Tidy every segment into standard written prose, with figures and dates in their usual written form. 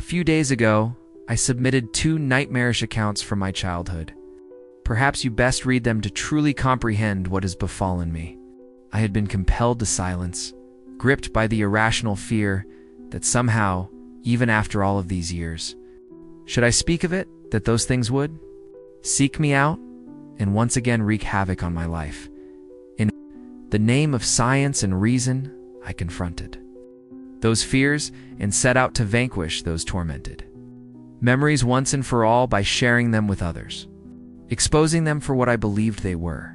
A few days ago, I submitted 2 nightmarish accounts from my childhood. Perhaps you best read them to truly comprehend what has befallen me. I had been compelled to silence, gripped by the irrational fear that somehow, even after all of these years, should I speak of it, that those things would seek me out and once again wreak havoc on my life. In the name of science and reason, I confronted those fears and set out to vanquish those tormented memories once and for all by sharing them with others, exposing them for what I believed they were,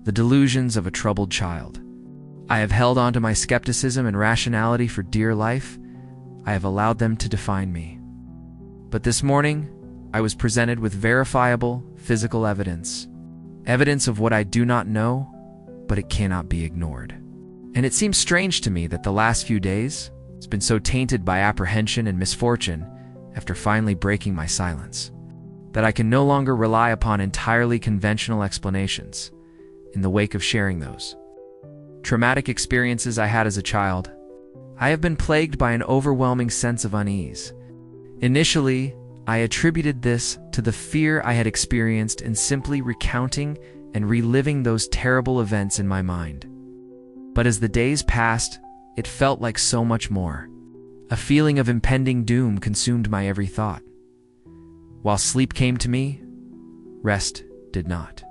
the delusions of a troubled child. I have held on to my skepticism and rationality for dear life. I have allowed them to define me. But this morning, I was presented with verifiable physical evidence of what I do not know, but it cannot be ignored. And it seems strange to me that the last few days has been so tainted by apprehension and misfortune after finally breaking my silence, that I can no longer rely upon entirely conventional explanations in the wake of sharing those traumatic experiences I had as a child. I have been plagued by an overwhelming sense of unease. Initially, I attributed this to the fear I had experienced in simply recounting and reliving those terrible events in my mind. But as the days passed, it felt like so much more. A feeling of impending doom consumed my every thought. While sleep came to me, rest did not.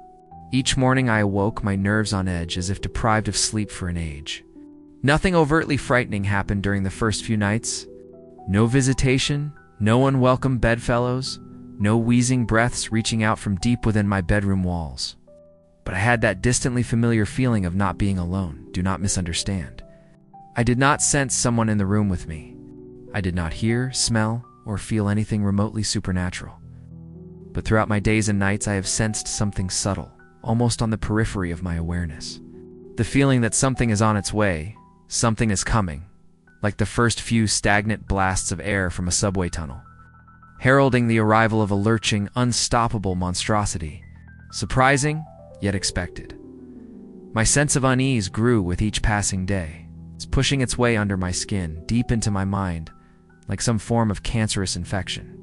Each morning I awoke, my nerves on edge, as if deprived of sleep for an age. Nothing overtly frightening happened during the first few nights. No visitation, no unwelcome bedfellows, no wheezing breaths reaching out from deep within my bedroom walls. But I had that distantly familiar feeling of not being alone. Do not misunderstand. I did not sense someone in the room with me. I did not hear, smell, or feel anything remotely supernatural. But throughout my days and nights, I have sensed something subtle, almost on the periphery of my awareness. The feeling that something is on its way, something is coming, like the first few stagnant blasts of air from a subway tunnel, heralding the arrival of a lurching, unstoppable monstrosity. Surprising, yet expected. My sense of unease grew with each passing day. It's pushing its way under my skin, deep into my mind, like some form of cancerous infection.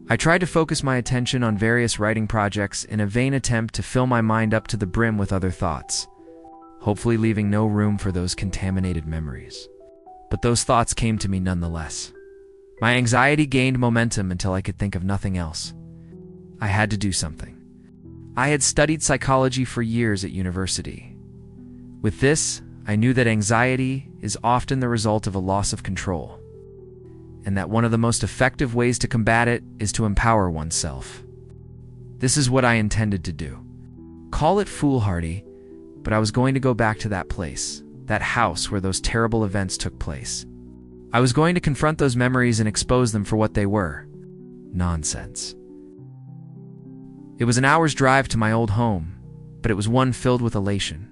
I tried to focus my attention on various writing projects in a vain attempt to fill my mind up to the brim with other thoughts, hopefully leaving no room for those contaminated memories. But those thoughts came to me nonetheless. My anxiety gained momentum until I could think of nothing else. I had to do something. I had studied psychology for years at university. With this, I knew that anxiety is often the result of a loss of control, and that one of the most effective ways to combat it is to empower oneself. This is what I intended to do. Call it foolhardy, but I was going to go back to that place, that house where those terrible events took place. I was going to confront those memories and expose them for what they were. Nonsense. It was an hour's drive to my old home, but it was one filled with elation.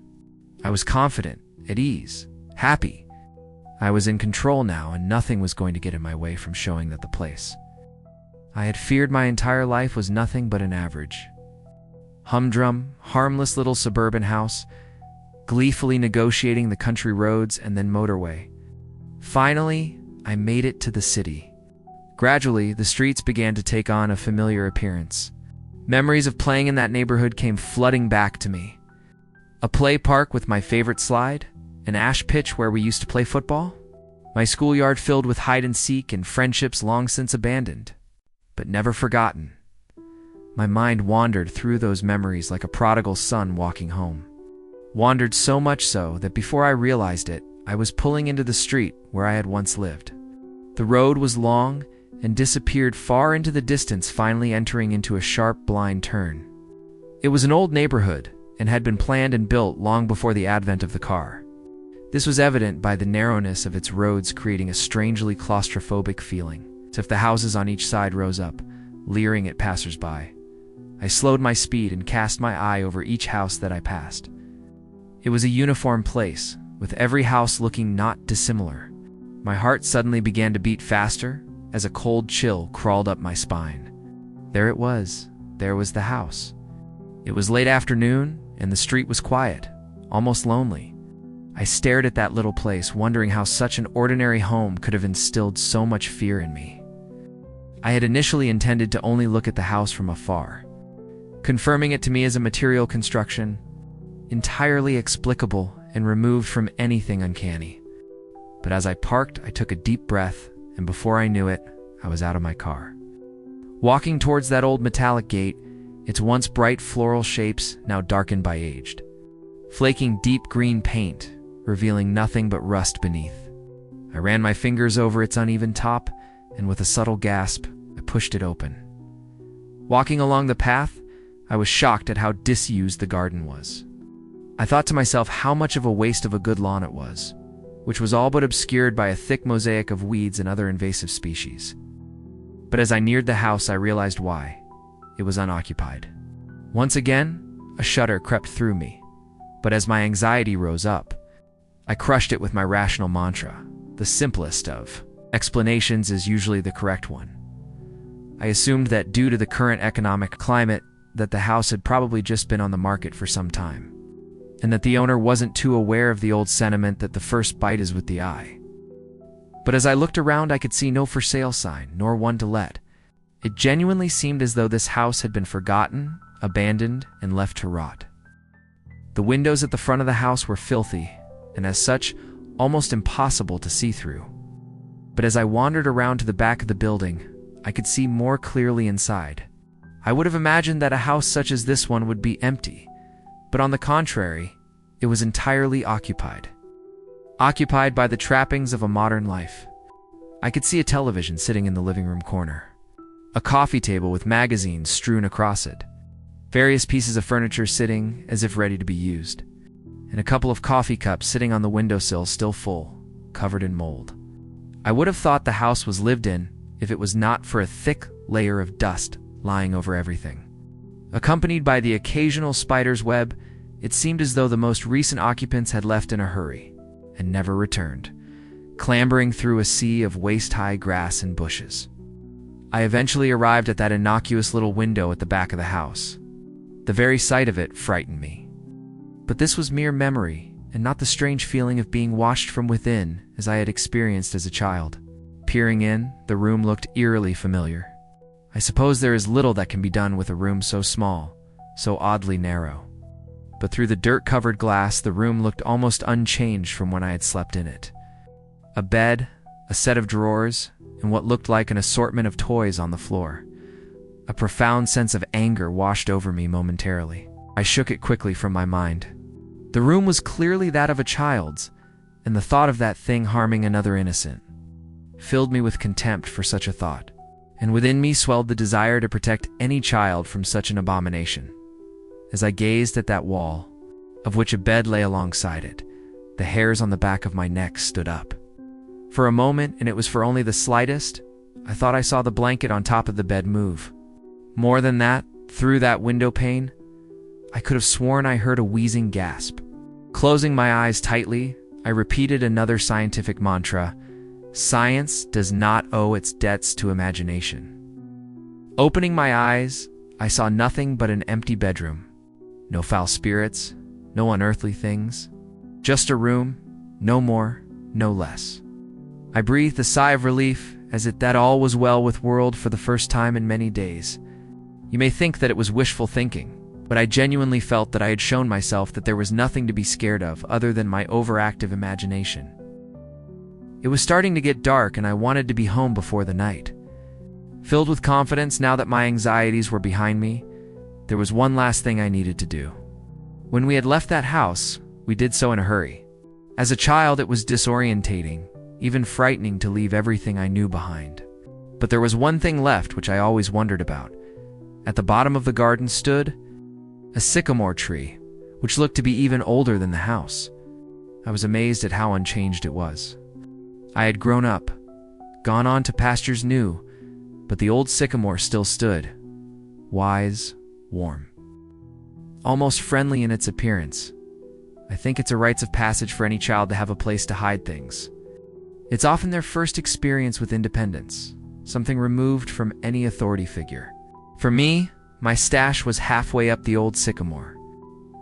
I was confident, at ease, happy. I was in control now, and nothing was going to get in my way from showing that the place I had feared my entire life was nothing but an average, humdrum, harmless little suburban house, gleefully negotiating the country roads and then motorway. Finally, I made it to the city. Gradually, the streets began to take on a familiar appearance. Memories of playing in that neighborhood came flooding back to me. A play park with my favorite slide, an ash pitch where we used to play football, my schoolyard filled with hide and seek and friendships long since abandoned, but never forgotten. My mind wandered through those memories like a prodigal son walking home. Wandered so much so that before I realized it, I was pulling into the street where I had once lived. The road was long and disappeared far into the distance, finally entering into a sharp, blind turn. It was an old neighborhood and had been planned and built long before the advent of the car. This was evident by the narrowness of its roads, creating a strangely claustrophobic feeling, as if the houses on each side rose up, leering at passers-by. I slowed my speed and cast my eye over each house that I passed. It was a uniform place, with every house looking not dissimilar. My heart suddenly began to beat faster as a cold chill crawled up my spine. There it was. There was the house. It was late afternoon, and the street was quiet, almost lonely. I stared at that little place, wondering how such an ordinary home could have instilled so much fear in me. I had initially intended to only look at the house from afar, confirming it to me as a material construction, entirely explicable and removed from anything uncanny. But as I parked, I took a deep breath, and before I knew it, I was out of my car. Walking towards that old metallic gate, its once bright floral shapes now darkened by aged, flaking deep green paint, revealing nothing but rust beneath. I ran my fingers over its uneven top, and with a subtle gasp, I pushed it open. Walking along the path, I was shocked at how disused the garden was. I thought to myself how much of a waste of a good lawn it was, which was all but obscured by a thick mosaic of weeds and other invasive species. But as I neared the house, I realized why. It was unoccupied. Once again, a shudder crept through me, but as my anxiety rose up, I crushed it with my rational mantra. The simplest of explanations is usually the correct one. I assumed that due to the current economic climate, that the house had probably just been on the market for some time, and that the owner wasn't too aware of the old sentiment that the first bite is with the eye. But as I looked around, I could see no for sale sign, nor one to let. It genuinely seemed as though this house had been forgotten, abandoned, and left to rot. The windows at the front of the house were filthy, and as such, almost impossible to see through. But as I wandered around to the back of the building, I could see more clearly inside. I would have imagined that a house such as this one would be empty, but on the contrary, it was entirely occupied. Occupied by the trappings of a modern life. I could see a television sitting in the living room corner, a coffee table with magazines strewn across it, various pieces of furniture sitting as if ready to be used, and a couple of coffee cups sitting on the windowsill still full, covered in mold. I would have thought the house was lived in if it was not for a thick layer of dust lying over everything. Accompanied by the occasional spider's web, it seemed as though the most recent occupants had left in a hurry and never returned, clambering through a sea of waist-high grass and bushes. I eventually arrived at that innocuous little window at the back of the house. The very sight of it frightened me. But this was mere memory, and not the strange feeling of being watched from within as I had experienced as a child. Peering in, the room looked eerily familiar. I suppose there is little that can be done with a room so small, so oddly narrow. But through the dirt-covered glass, the room looked almost unchanged from when I had slept in it. A bed, a set of drawers, and what looked like an assortment of toys on the floor. A profound sense of anger washed over me momentarily. I shook it quickly from my mind. The room was clearly that of a child's, and the thought of that thing harming another innocent filled me with contempt for such a thought, and within me swelled the desire to protect any child from such an abomination. As I gazed at that wall, of which a bed lay alongside it, the hairs on the back of my neck stood up. For a moment, and it was for only the slightest, I thought I saw the blanket on top of the bed move. More than that, through that window pane, I could have sworn I heard a wheezing gasp. Closing my eyes tightly, I repeated another scientific mantra: science does not owe its debts to imagination. Opening my eyes, I saw nothing but an empty bedroom. No foul spirits, no unearthly things. Just a room, no more, no less. I breathed a sigh of relief, as if that all was well with world for the first time in many days. You may think that it was wishful thinking, but I genuinely felt that I had shown myself that there was nothing to be scared of other than my overactive imagination. It was starting to get dark, and I wanted to be home before the night. Filled with confidence now that my anxieties were behind me, there was one last thing I needed to do. When we had left that house, we did so in a hurry. As a child, it was disorientating, even frightening to leave everything I knew behind. But there was one thing left which I always wondered about. At the bottom of the garden stood a sycamore tree, which looked to be even older than the house. I was amazed at how unchanged it was. I had grown up, gone on to pastures new, but the old sycamore still stood, wise, warm, almost friendly in its appearance. I think it's a rites of passage for any child to have a place to hide things. It's often their first experience with independence, something removed from any authority figure. For me, my stash was halfway up the old sycamore.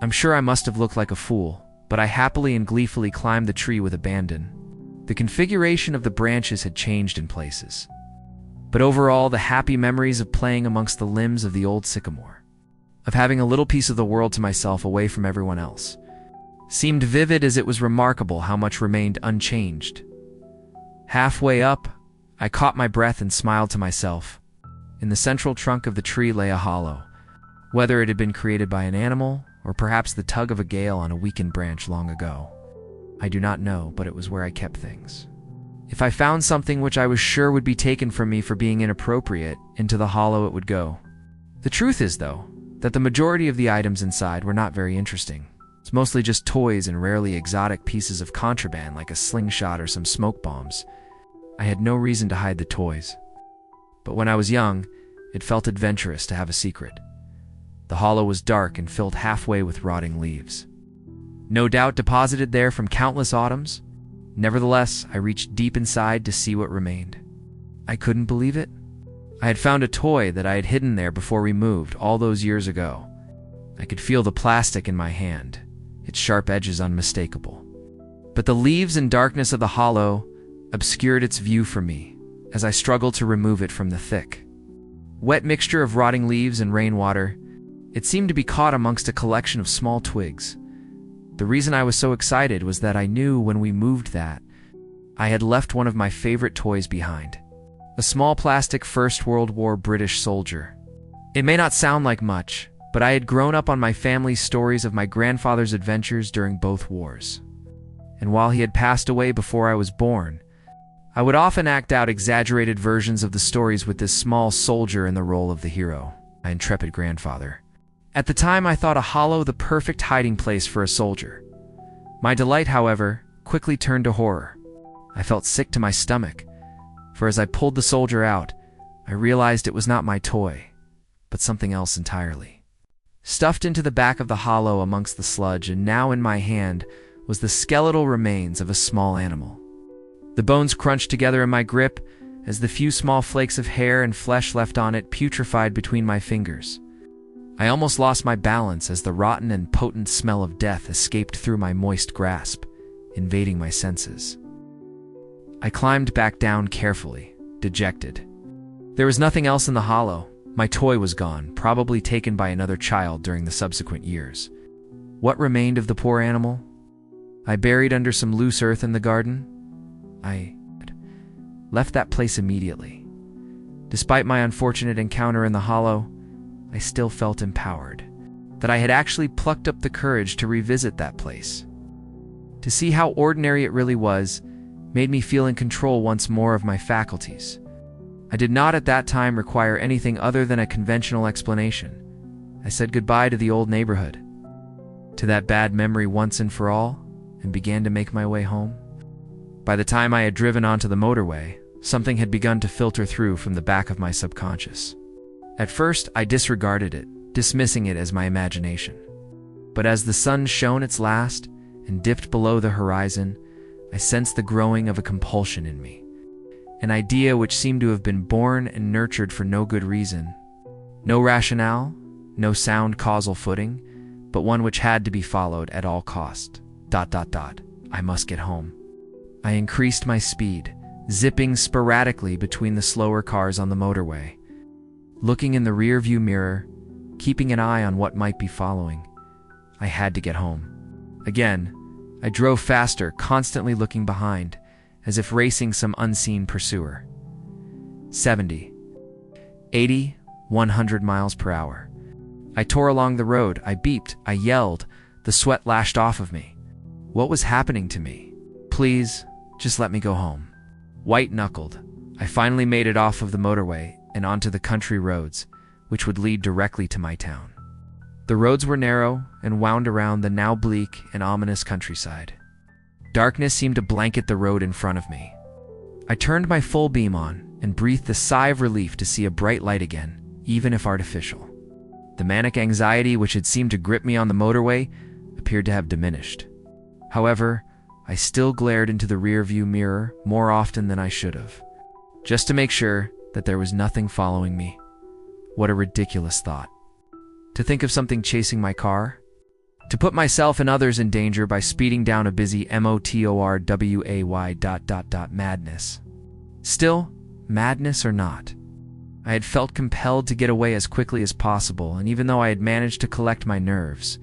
I'm sure I must have looked like a fool, but I happily and gleefully climbed the tree with abandon. The configuration of the branches had changed in places. but overall the happy memories of playing amongst the limbs of the old sycamore, of having a little piece of the world to myself away from everyone else, seemed vivid as it was remarkable how much remained unchanged. Halfway up, I caught my breath and smiled to myself. In the central trunk of the tree lay a hollow. Whether it had been created by an animal, or perhaps the tug of a gale on a weakened branch long ago, I do not know, but it was where I kept things. If I found something which I was sure would be taken from me for being inappropriate, into the hollow it would go. The truth is, though, that the majority of the items inside were not very interesting. It's mostly just toys and rarely exotic pieces of contraband like a slingshot or some smoke bombs. I had no reason to hide the toys. But when I was young, it felt adventurous to have a secret. The hollow was dark and filled halfway with rotting leaves. No doubt deposited there from countless autumns. Nevertheless, I reached deep inside to see what remained. I couldn't believe it. I had found a toy that I had hidden there before we moved all those years ago. I could feel the plastic in my hand, its sharp edges unmistakable. But the leaves and darkness of the hollow obscured its view for me as I struggled to remove it from the thick, wet mixture of rotting leaves and rainwater. It seemed to be caught amongst a collection of small twigs. The reason I was so excited was that I knew when we moved that I had left one of my favorite toys behind, a small plastic First World War British soldier. It may not sound like much, but I had grown up on my family's stories of my grandfather's adventures during both wars. And while he had passed away before I was born, I would often act out exaggerated versions of the stories with this small soldier in the role of the hero, my intrepid grandfather. At the time, I thought a hollow the perfect hiding place for a soldier. My delight, however, quickly turned to horror. I felt sick to my stomach, for as I pulled the soldier out, I realized it was not my toy, but something else entirely. Stuffed into the back of the hollow amongst the sludge, and now in my hand, was the skeletal remains of a small animal. The bones crunched together in my grip as the few small flakes of hair and flesh left on it putrefied between my fingers. I almost lost my balance as the rotten and potent smell of death escaped through my moist grasp, invading my senses. I climbed back down carefully, dejected. There was nothing else in the hollow. My toy was gone, probably taken by another child during the subsequent years. What remained of the poor animal? I buried under some loose earth in the garden. I left that place immediately. Despite my unfortunate encounter in the hollow, I still felt empowered, that I had actually plucked up the courage to revisit that place. To see how ordinary it really was made me feel in control once more of my faculties. I did not at that time require anything other than a conventional explanation. I said goodbye to the old neighborhood, to that bad memory once and for all, and began to make my way home. By the time I had driven onto the motorway, something had begun to filter through from the back of my subconscious. At first, I disregarded it, dismissing it as my imagination. But as the sun shone its last and dipped below the horizon, I sensed the growing of a compulsion in me, an idea which seemed to have been born and nurtured for no good reason. No rationale, no sound causal footing, but one which had to be followed at all cost. I must get home. I increased my speed, zipping sporadically between the slower cars on the motorway. Looking in the rearview mirror, keeping an eye on what might be following, I had to get home. Again, I drove faster, constantly looking behind, as if racing some unseen pursuer. 70, 80, 100 miles per hour. I tore along the road, I beeped, I yelled, the sweat lashed off of me. What was happening to me? Please, just let me go home. White-knuckled, I finally made it off of the motorway and onto the country roads, which would lead directly to my town. The roads were narrow and wound around the now bleak and ominous countryside. Darkness seemed to blanket the road in front of me. I turned my full beam on and breathed a sigh of relief to see a bright light again, even if artificial. The manic anxiety which had seemed to grip me on the motorway appeared to have diminished. However, I still glared into the rearview mirror more often than I should have, just to make sure that there was nothing following me. What a ridiculous thought. To think of something chasing my car? To put myself and others in danger by speeding down a busy motorway ... madness. Still, madness or not, I had felt compelled to get away as quickly as possible, and even though I had managed to collect my nerves,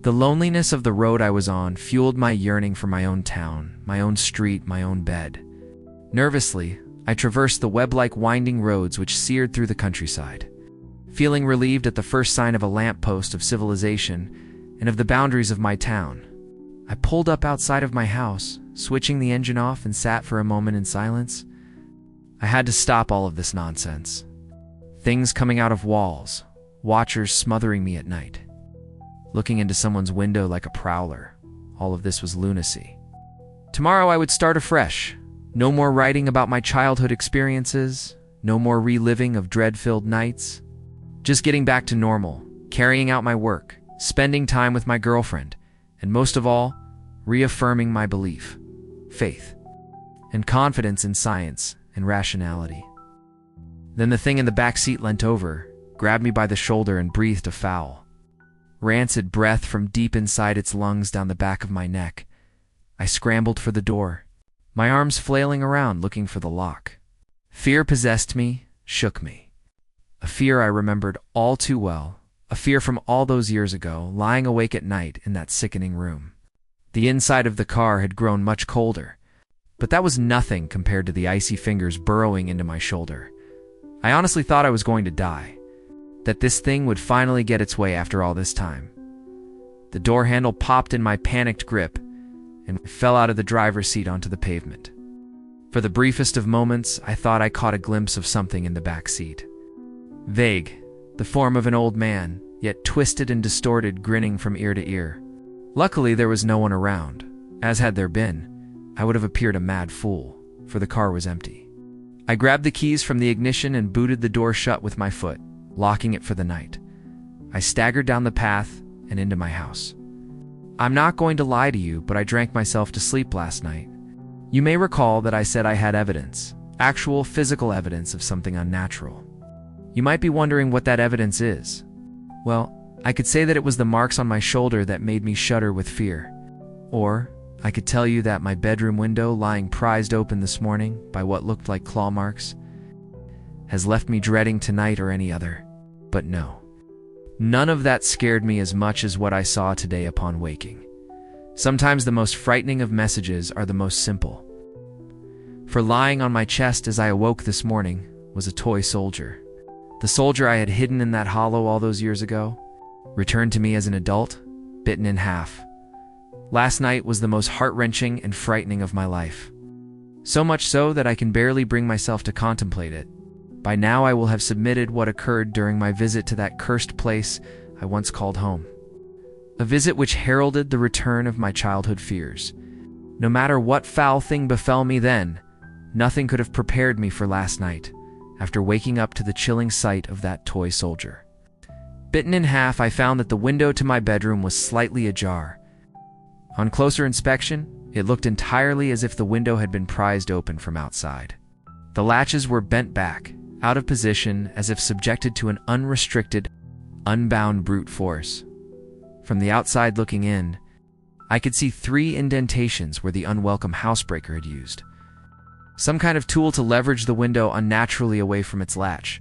the loneliness of the road I was on fueled my yearning for my own town, my own street, my own bed. Nervously, I traversed the web-like winding roads which seared through the countryside. Feeling relieved at the first sign of a lamppost of civilization and of the boundaries of my town, I pulled up outside of my house, switching the engine off, and sat for a moment in silence. I had to stop all of this nonsense. Things coming out of walls, watchers smothering me at night, looking into someone's window like a prowler. All of this was lunacy. Tomorrow I would start afresh. No more writing about my childhood experiences, no more reliving of dread-filled nights. Just getting back to normal, carrying out my work, spending time with my girlfriend, and most of all, reaffirming my belief, faith, and confidence in science and rationality. Then the thing in the back seat leant over, grabbed me by the shoulder, and breathed a foul, rancid breath from deep inside its lungs down the back of my neck. I scrambled for the door, my arms flailing around looking for the lock. Fear possessed me, shook me. A fear I remembered all too well, a fear from all those years ago, lying awake at night in that sickening room. The inside of the car had grown much colder, but that was nothing compared to the icy fingers burrowing into my shoulder. I honestly thought I was going to die, that this thing would finally get its way after all this time. The door handle popped in my panicked grip, and I fell out of the driver's seat onto the pavement. For the briefest of moments, I thought I caught a glimpse of something in the back seat. Vague, the form of an old man, yet twisted and distorted, grinning from ear to ear. Luckily, there was no one around. As had there been, I would have appeared a mad fool, for the car was empty. I grabbed the keys from the ignition and booted the door shut with my foot, locking it for the night. I staggered down the path and into my house. I'm not going to lie to you, but I drank myself to sleep last night. You may recall that I said I had evidence, actual physical evidence of something unnatural. You might be wondering what that evidence is. Well, I could say that it was the marks on my shoulder that made me shudder with fear. Or I could tell you that my bedroom window, lying prized open this morning by what looked like claw marks, has left me dreading tonight or any other. But no. None of that scared me as much as what I saw today upon waking. Sometimes the most frightening of messages are the most simple. For lying on my chest as I awoke this morning was a toy soldier. The soldier I had hidden in that hollow all those years ago, returned to me as an adult, bitten in half. Last night was the most heart-wrenching and frightening of my life. So much so that I can barely bring myself to contemplate it. By now I will have submitted what occurred during my visit to that cursed place I once called home. A visit which heralded the return of my childhood fears. No matter what foul thing befell me then, nothing could have prepared me for last night, after waking up to the chilling sight of that toy soldier. Bitten in half, I found that the window to my bedroom was slightly ajar. On closer inspection, it looked entirely as if the window had been prized open from outside. The latches were bent back, out of position, as if subjected to an unrestricted, unbound brute force. From the outside looking in, I could see 3 indentations where the unwelcome housebreaker had used some kind of tool to leverage the window unnaturally away from its latch.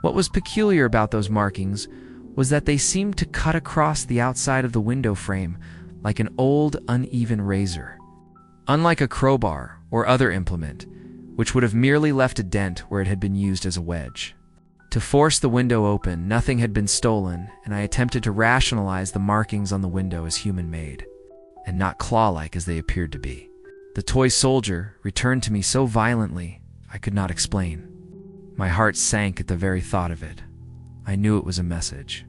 What was peculiar about those markings was that they seemed to cut across the outside of the window frame like an old, uneven razor. Unlike a crowbar or other implement, which would have merely left a dent where it had been used as a wedge. To force the window open, nothing had been stolen, and I attempted to rationalize the markings on the window as human-made, and not claw-like as they appeared to be. The toy soldier returned to me so violently, I could not explain. My heart sank at the very thought of it. I knew it was a message.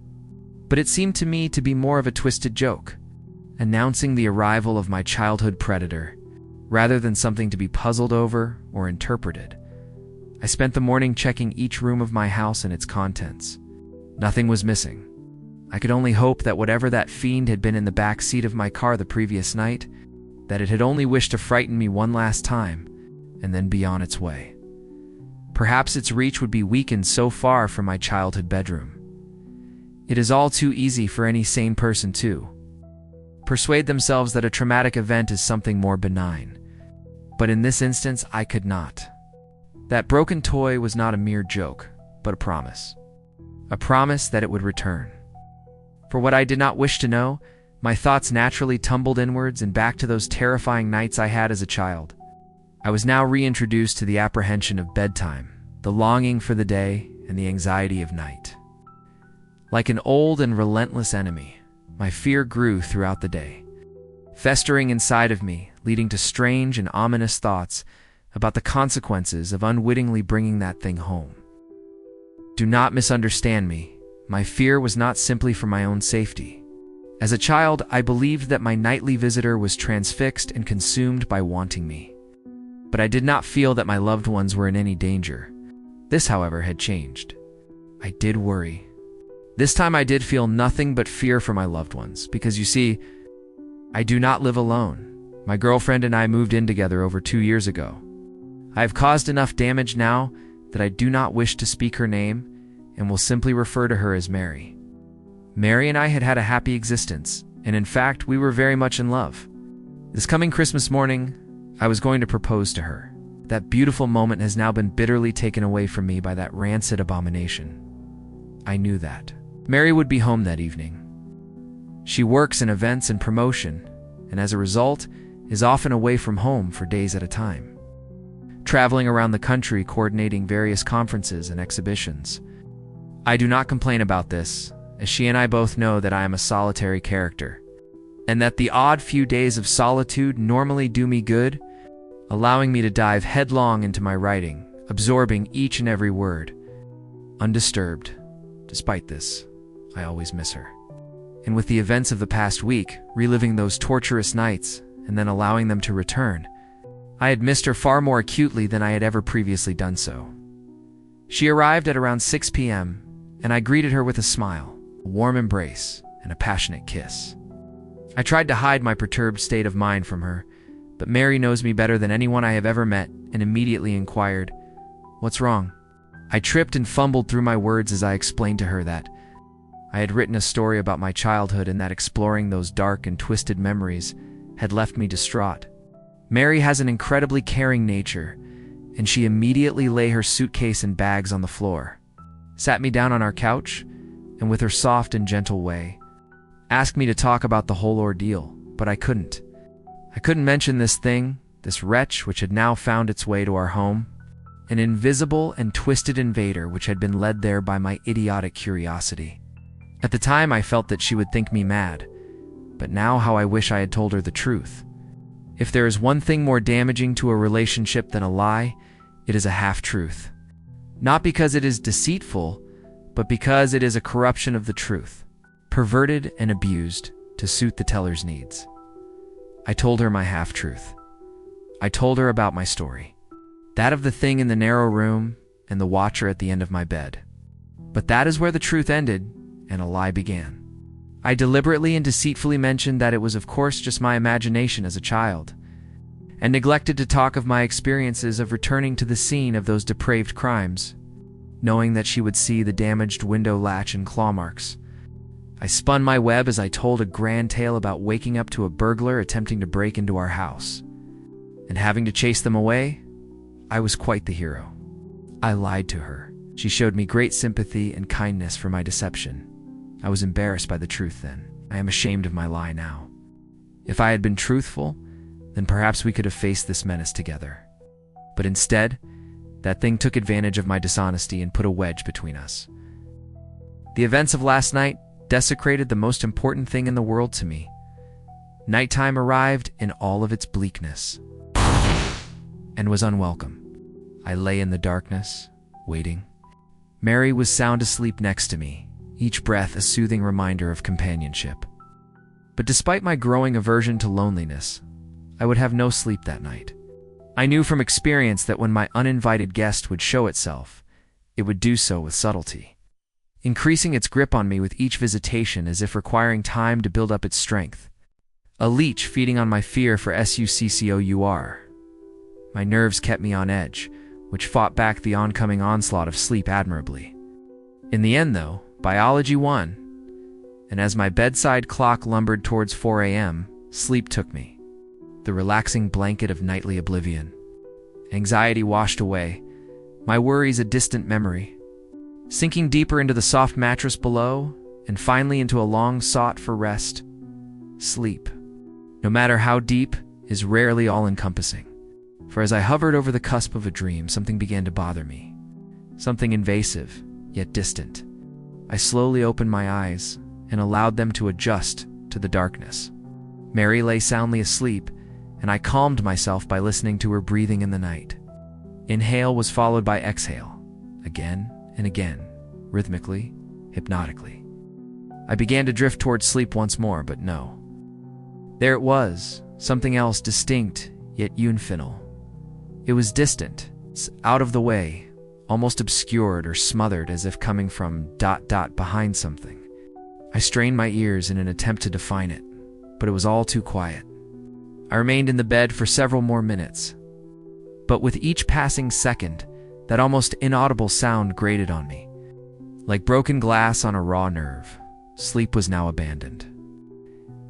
But it seemed to me to be more of a twisted joke, announcing the arrival of my childhood predator, rather than something to be puzzled over or interpreted. I spent the morning checking each room of my house and its contents. Nothing was missing. I could only hope that whatever that fiend had been in the back seat of my car the previous night, that it had only wished to frighten me one last time, and then be on its way. Perhaps its reach would be weakened so far from my childhood bedroom. It is all too easy for any sane person to persuade themselves that a traumatic event is something more benign. But in this instance, I could not. That broken toy was not a mere joke, but a promise. A promise that it would return. For what I did not wish to know, my thoughts naturally tumbled inwards and back to those terrifying nights I had as a child. I was now reintroduced to the apprehension of bedtime, the longing for the day, and the anxiety of night. Like an old and relentless enemy, my fear grew throughout the day, festering inside of me, leading to strange and ominous thoughts about the consequences of unwittingly bringing that thing home. Do not misunderstand me. My fear was not simply for my own safety. As a child, I believed that my nightly visitor was transfixed and consumed by wanting me. But I did not feel that my loved ones were in any danger. This, however, had changed. I did worry. This time I did feel nothing but fear for my loved ones, because you see, I do not live alone. My girlfriend and I moved in together over 2 years ago. I have caused enough damage now that I do not wish to speak her name and will simply refer to her as Mary. Mary and I had had a happy existence, and in fact, we were very much in love. This coming Christmas morning, I was going to propose to her. That beautiful moment has now been bitterly taken away from me by that rancid abomination. I knew that. Mary would be home that evening. She works in events and promotion, and as a result, is often away from home for days at a time, traveling around the country coordinating various conferences and exhibitions. I do not complain about this, as she and I both know that I am a solitary character, and that the odd few days of solitude normally do me good, allowing me to dive headlong into my writing, absorbing each and every word, undisturbed. Despite this, I always miss her. And with the events of the past week, reliving those torturous nights and then allowing them to return, I had missed her far more acutely than I had ever previously done so. She arrived at around 6 p.m., and I greeted her with a smile, a warm embrace, and a passionate kiss. I tried to hide my perturbed state of mind from her, but Mary knows me better than anyone I have ever met and immediately inquired, "What's wrong?" I tripped and fumbled through my words as I explained to her that I had written a story about my childhood and that exploring those dark and twisted memories had left me distraught. Mary has an incredibly caring nature, and she immediately lay her suitcase and bags on the floor, sat me down on our couch, and with her soft and gentle way, asked me to talk about the whole ordeal, but I couldn't. I couldn't mention this thing, this wretch which had now found its way to our home, an invisible and twisted invader which had been led there by my idiotic curiosity. At the time I felt that she would think me mad, but now how I wish I had told her the truth. If there is one thing more damaging to a relationship than a lie, it is a half-truth. Not because it is deceitful, but because it is a corruption of the truth, perverted and abused to suit the teller's needs. I told her my half-truth. I told her about my story, that of the thing in the narrow room and the watcher at the end of my bed. But that is where the truth ended and a lie began. I deliberately and deceitfully mentioned that it was of course just my imagination as a child, and neglected to talk of my experiences of returning to the scene of those depraved crimes, knowing that she would see the damaged window latch and claw marks. I spun my web as I told a grand tale about waking up to a burglar attempting to break into our house, and having to chase them away. I was quite the hero. I lied to her. She showed me great sympathy and kindness for my deception. I was embarrassed by the truth then. I am ashamed of my lie now. If I had been truthful, then perhaps we could have faced this menace together. But instead, that thing took advantage of my dishonesty and put a wedge between us. The events of last night desecrated the most important thing in the world to me. Nighttime arrived in all of its bleakness and was unwelcome. I lay in the darkness, waiting. Mary was sound asleep next to me, each breath a soothing reminder of companionship. But despite my growing aversion to loneliness, I would have no sleep that night. I knew from experience that when my uninvited guest would show itself, it would do so with subtlety, increasing its grip on me with each visitation as if requiring time to build up its strength. A leech feeding on my fear for succour. My nerves kept me on edge, which fought back the oncoming onslaught of sleep admirably. In the end, though, biology won, and as my bedside clock lumbered towards 4 a.m., sleep took me, the relaxing blanket of nightly oblivion. Anxiety washed away, my worries a distant memory. Sinking deeper into the soft mattress below, and finally into a long-sought-for rest, sleep, no matter how deep, is rarely all-encompassing. For as I hovered over the cusp of a dream, something began to bother me. Something invasive, yet distant. I slowly opened my eyes and allowed them to adjust to the darkness. Mary lay soundly asleep, and I calmed myself by listening to her breathing in the night. Inhale was followed by exhale, again and again, rhythmically, hypnotically. I began to drift towards sleep once more, but no. There it was, something else distinct, yet unfinal. It was distant, out of the way, almost obscured or smothered as if coming from ... behind something. I strained my ears in an attempt to define it, but it was all too quiet. I remained in the bed for several more minutes. But with each passing second, that almost inaudible sound grated on me. Like broken glass on a raw nerve, sleep was now abandoned.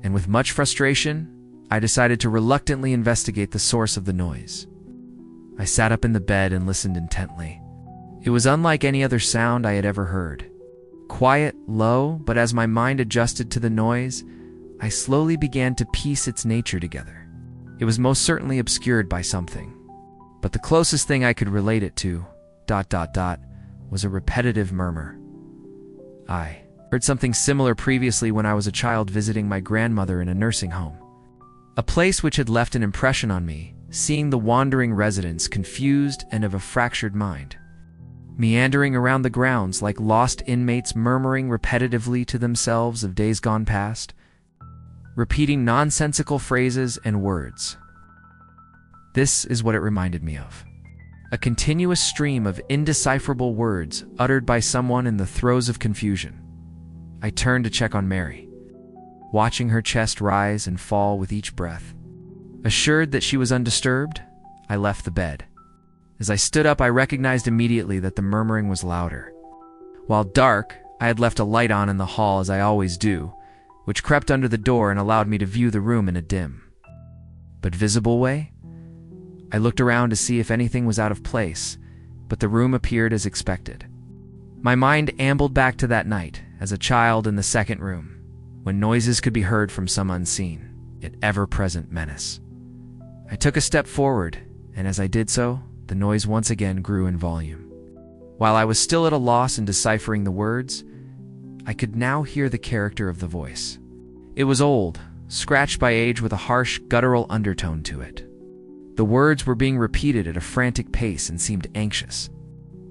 And with much frustration, I decided to reluctantly investigate the source of the noise. I sat up in the bed and listened intently. It was unlike any other sound I had ever heard. Quiet, low, but as my mind adjusted to the noise, I slowly began to piece its nature together. It was most certainly obscured by something, but the closest thing I could relate it to, ... was a repetitive murmur. I heard something similar previously when I was a child visiting my grandmother in a nursing home. A place which had left an impression on me, seeing the wandering residents confused and of a fractured mind, meandering around the grounds like lost inmates murmuring repetitively to themselves of days gone past, repeating nonsensical phrases and words. This is what it reminded me of. A continuous stream of indecipherable words uttered by someone in the throes of confusion. I turned to check on Mary, watching her chest rise and fall with each breath. Assured that she was undisturbed, I left the bed. As I stood up, I recognized immediately that the murmuring was louder. While dark, I had left a light on in the hall as I always do, which crept under the door and allowed me to view the room in a dim but visible way. I looked around to see if anything was out of place, but the room appeared as expected. My mind ambled back to that night, as a child in the second room, when noises could be heard from some unseen, yet ever-present menace. I took a step forward, and as I did so, the noise once again grew in volume. While I was still at a loss in deciphering the words, I could now hear the character of the voice. It was old, scratched by age with a harsh, guttural undertone to it. The words were being repeated at a frantic pace and seemed anxious.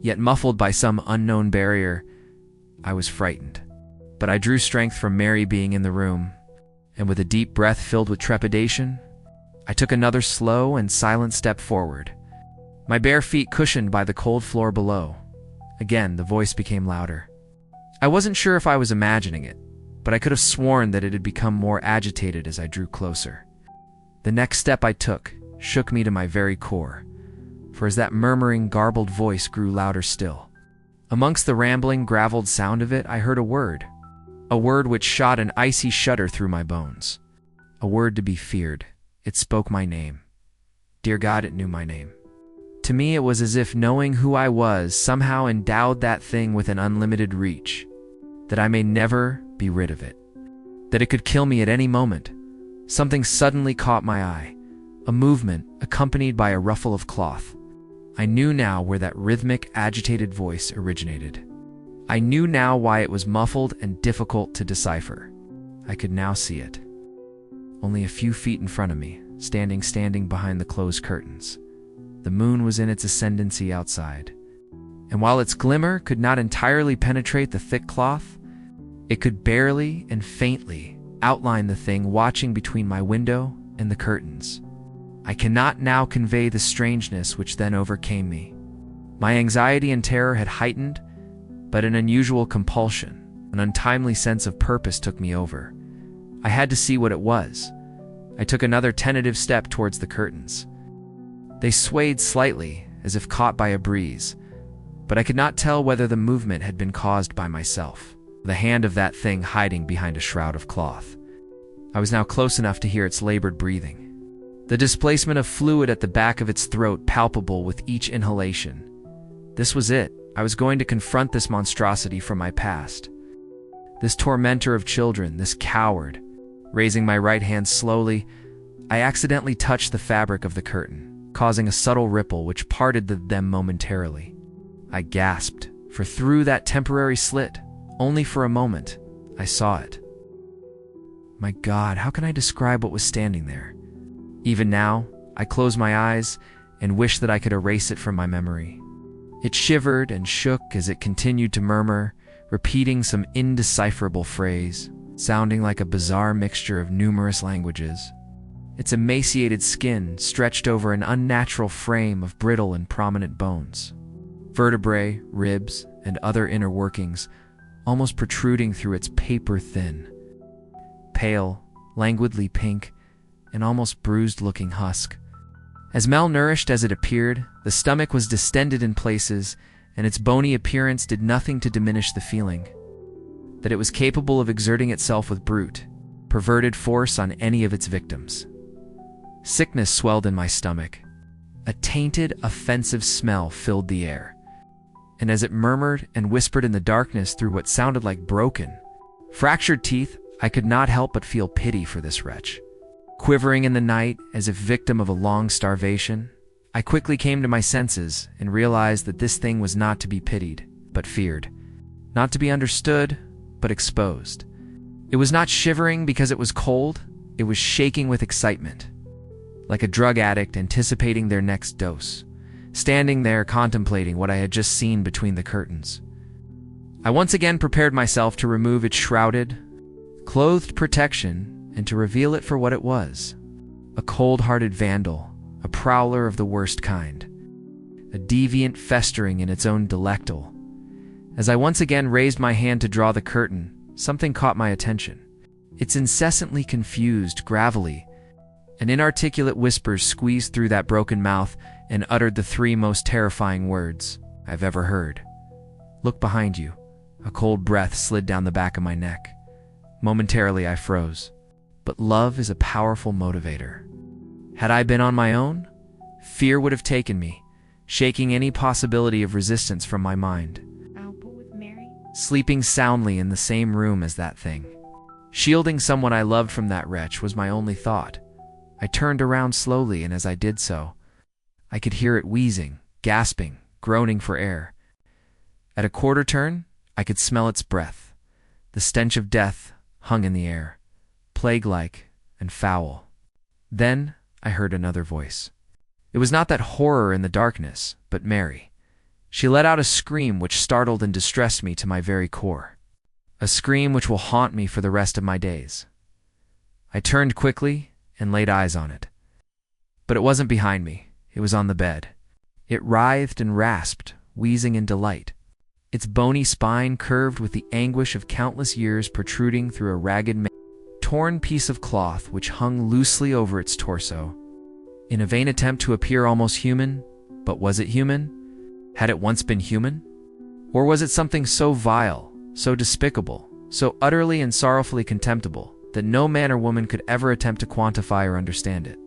Yet muffled by some unknown barrier, I was frightened. But I drew strength from Mary being in the room, and with a deep breath filled with trepidation, I took another slow and silent step forward, my bare feet cushioned by the cold floor below. Again, the voice became louder. I wasn't sure if I was imagining it, but I could have sworn that it had become more agitated as I drew closer. The next step I took shook me to my very core, for as that murmuring, garbled voice grew louder still, amongst the rambling, graveled sound of it, I heard a word which shot an icy shudder through my bones. A word to be feared. It spoke my name. Dear God, it knew my name. To me, it was as if knowing who I was somehow endowed that thing with an unlimited reach, that I may never be rid of it, that it could kill me at any moment. Something suddenly caught my eye, a movement accompanied by a ruffle of cloth. I knew now where that rhythmic, agitated voice originated. I knew now why it was muffled and difficult to decipher. I could now see it. Only a few feet in front of me, standing behind the closed curtains. The moon was in its ascendancy outside, and while its glimmer could not entirely penetrate the thick cloth, it could barely and faintly outline the thing watching between my window and the curtains. I cannot now convey the strangeness which then overcame me. My anxiety and terror had heightened, but an unusual compulsion, an untimely sense of purpose took me over. I had to see what it was. I took another tentative step towards the curtains. They swayed slightly, as if caught by a breeze, but I could not tell whether the movement had been caused by myself, the hand of that thing hiding behind a shroud of cloth. I was now close enough to hear its labored breathing, the displacement of fluid at the back of its throat palpable with each inhalation, This was it. I was going to confront this monstrosity from my past. This tormentor of children, this coward. Raising my right hand slowly, I accidentally touched the fabric of the curtain, causing a subtle ripple which parted them momentarily. I gasped, for through that temporary slit, only for a moment, I saw it. My God, how can I describe what was standing there? Even now, I close my eyes and wish that I could erase it from my memory. It shivered and shook as it continued to murmur, repeating some indecipherable phrase, sounding like a bizarre mixture of numerous languages. Its emaciated skin stretched over an unnatural frame of brittle and prominent bones. Vertebrae, ribs, and other inner workings almost protruding through its paper-thin, pale, languidly pink, and almost bruised-looking husk. As malnourished as it appeared, the stomach was distended in places, and its bony appearance did nothing to diminish the feeling that it was capable of exerting itself with brute, perverted force on any of its victims. Sickness swelled in my stomach. A tainted, offensive smell filled the air. And as it murmured and whispered in the darkness through what sounded like broken, fractured teeth, I could not help but feel pity for this wretch. Quivering in the night as if victim of a long starvation, I quickly came to my senses and realized that this thing was not to be pitied, but feared. Not to be understood, but exposed. It was not shivering because it was cold, it was shaking with excitement. Like a drug addict anticipating their next dose, standing there contemplating what I had just seen between the curtains. I once again prepared myself to remove its shrouded, clothed protection and to reveal it for what it was. A cold-hearted vandal, a prowler of the worst kind, a deviant festering in its own delectal. As I once again raised my hand to draw the curtain, something caught my attention. Its incessantly confused, gravelly, and inarticulate whispers squeezed through that broken mouth and uttered the three most terrifying words I've ever heard. Look behind you. A cold breath slid down the back of my neck. Momentarily I froze. But love is a powerful motivator. Had I been on my own, fear would have taken me, shaking any possibility of resistance from my mind. With Mary. Sleeping soundly in the same room as that thing. Shielding someone I loved from that wretch was my only thought. I turned around slowly, and as I did so, I could hear it wheezing, gasping, groaning for air. At a quarter turn, I could smell its breath. The stench of death hung in the air, plague-like and foul. Then I heard another voice. It was not that horror in the darkness, but Mary. She let out a scream which startled and distressed me to my very core. A scream which will haunt me for the rest of my days. I turned quickly and laid eyes on it. But it wasn't behind me. It was on the bed. It writhed and rasped, wheezing in delight. Its bony spine curved with the anguish of countless years protruding through a ragged, torn piece of cloth which hung loosely over its torso. In a vain attempt to appear almost human, but was it human? Had it once been human? Or was it something so vile, so despicable, so utterly and sorrowfully contemptible, that no man or woman could ever attempt to quantify or understand it?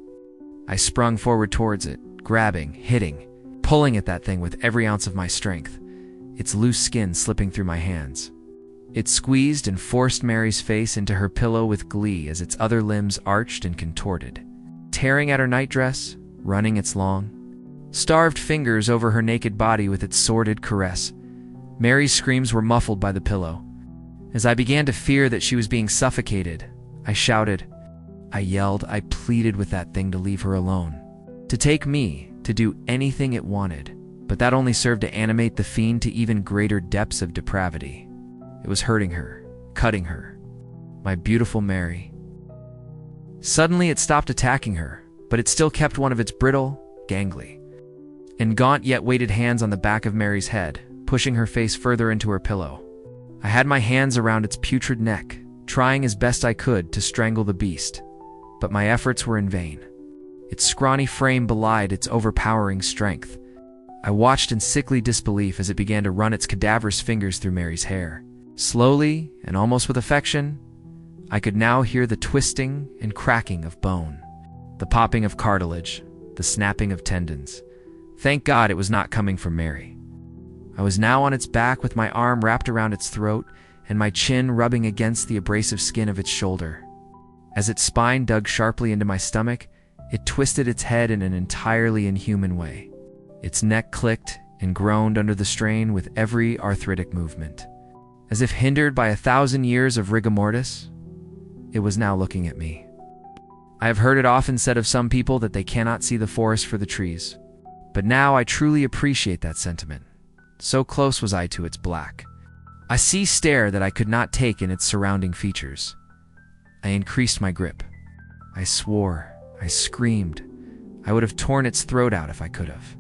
I sprung forward towards it, grabbing, hitting, pulling at that thing with every ounce of my strength, its loose skin slipping through my hands. It squeezed and forced Mary's face into her pillow with glee as its other limbs arched and contorted, tearing at her nightdress, running its long, starved fingers over her naked body with its sordid caress. Mary's screams were muffled by the pillow. As I began to fear that she was being suffocated, I shouted, I yelled, I pleaded with that thing to leave her alone, to take me, to do anything it wanted, but that only served to animate the fiend to even greater depths of depravity. It was hurting her, cutting her. My beautiful Mary. Suddenly it stopped attacking her, but it still kept one of its brittle, gangly, and gaunt yet weighted hands on the back of Mary's head, pushing her face further into her pillow. I had my hands around its putrid neck, trying as best I could to strangle the beast, but my efforts were in vain. Its scrawny frame belied its overpowering strength. I watched in sickly disbelief as it began to run its cadaverous fingers through Mary's hair. Slowly, and almost with affection, I could now hear the twisting and cracking of bone, the popping of cartilage, the snapping of tendons. Thank God it was not coming from Mary. I was now on its back with my arm wrapped around its throat and my chin rubbing against the abrasive skin of its shoulder. As its spine dug sharply into my stomach, it twisted its head in an entirely inhuman way. Its neck clicked and groaned under the strain with every arthritic movement. As if hindered by 1,000 years of rigor mortis, it was now looking at me. I have heard it often said of some people that they cannot see the forest for the trees, but now I truly appreciate that sentiment. So close was I to its black, sea stare that I could not take in its surrounding features. I increased my grip. I swore. I screamed. I would have torn its throat out if I could have.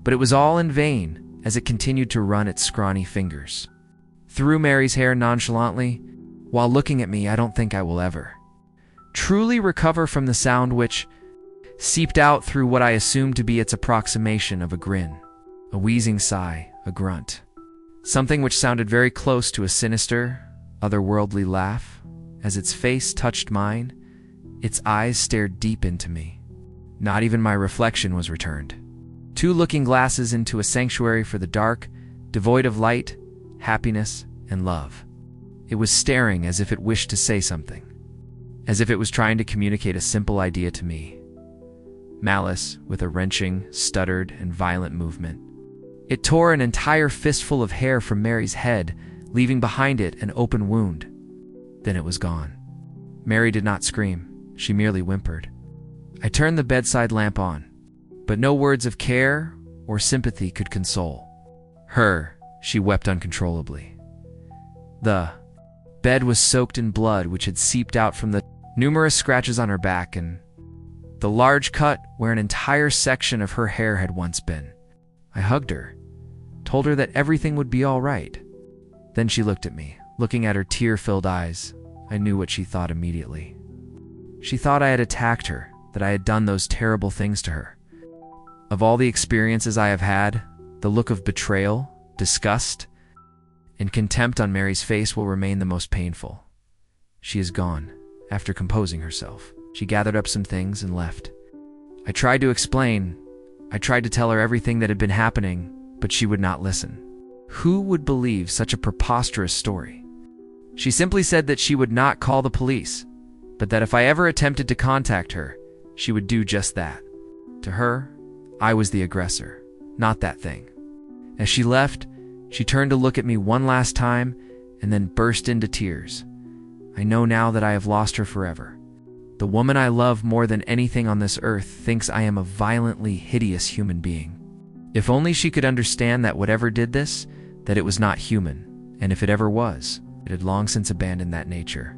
But it was all in vain as it continued to run its scrawny fingers through Mary's hair nonchalantly. While looking at me, I don't think I will ever truly recover from the sound which seeped out through what I assumed to be its approximation of a grin, a wheezing sigh, a grunt. Something which sounded very close to a sinister, otherworldly laugh. As its face touched mine, its eyes stared deep into me. Not even my reflection was returned. 2 looking glasses into a sanctuary for the dark, devoid of light, happiness, and love. It was staring as if it wished to say something, as if it was trying to communicate a simple idea to me. Malice, with a wrenching, stuttered, and violent movement. It tore an entire fistful of hair from Mary's head, leaving behind it an open wound. Then it was gone. Mary did not scream. She merely whimpered. I turned the bedside lamp on, but no words of care or sympathy could console her. She wept uncontrollably. The bed was soaked in blood which had seeped out from the numerous scratches on her back and the large cut where an entire section of her hair had once been. I hugged her, told her that everything would be all right. Then she looked at me. Looking at her tear-filled eyes, I knew what she thought immediately. She thought I had attacked her, that I had done those terrible things to her. Of all the experiences I have had, the look of betrayal, disgust, and contempt on Mary's face will remain the most painful. She is gone. After composing herself, she gathered up some things and left. I tried to explain. I tried to tell her everything that had been happening, but she would not listen. Who would believe such a preposterous story? She simply said that she would not call the police, but that if I ever attempted to contact her, she would do just that. To her, I was the aggressor, not that thing. As she left, she turned to look at me one last time and then burst into tears. I know now that I have lost her forever. The woman I love more than anything on this earth thinks I am a violently hideous human being. If only she could understand that whatever did this, that it was not human, and if it ever was, it had long since abandoned that nature.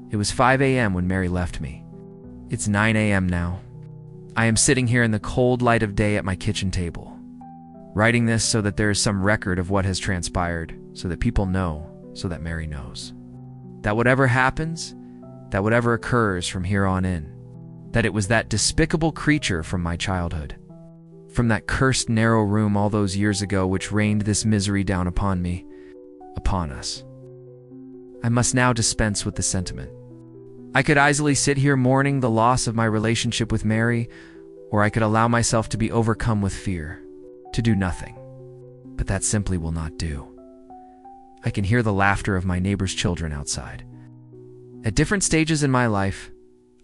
It was 5 a.m. when Mary left me. It's 9 a.m. now. I am sitting here in the cold light of day at my kitchen table, writing this so that there is some record of what has transpired, so that people know, so that Mary knows. That whatever happens, that whatever occurs from here on in, that it was that despicable creature from my childhood, from that cursed narrow room all those years ago which rained this misery down upon me, upon us. I must now dispense with the sentiment. I could easily sit here mourning the loss of my relationship with Mary, or I could allow myself to be overcome with fear, to do nothing. But that simply will not do. I can hear the laughter of my neighbor's children outside. At different stages in my life,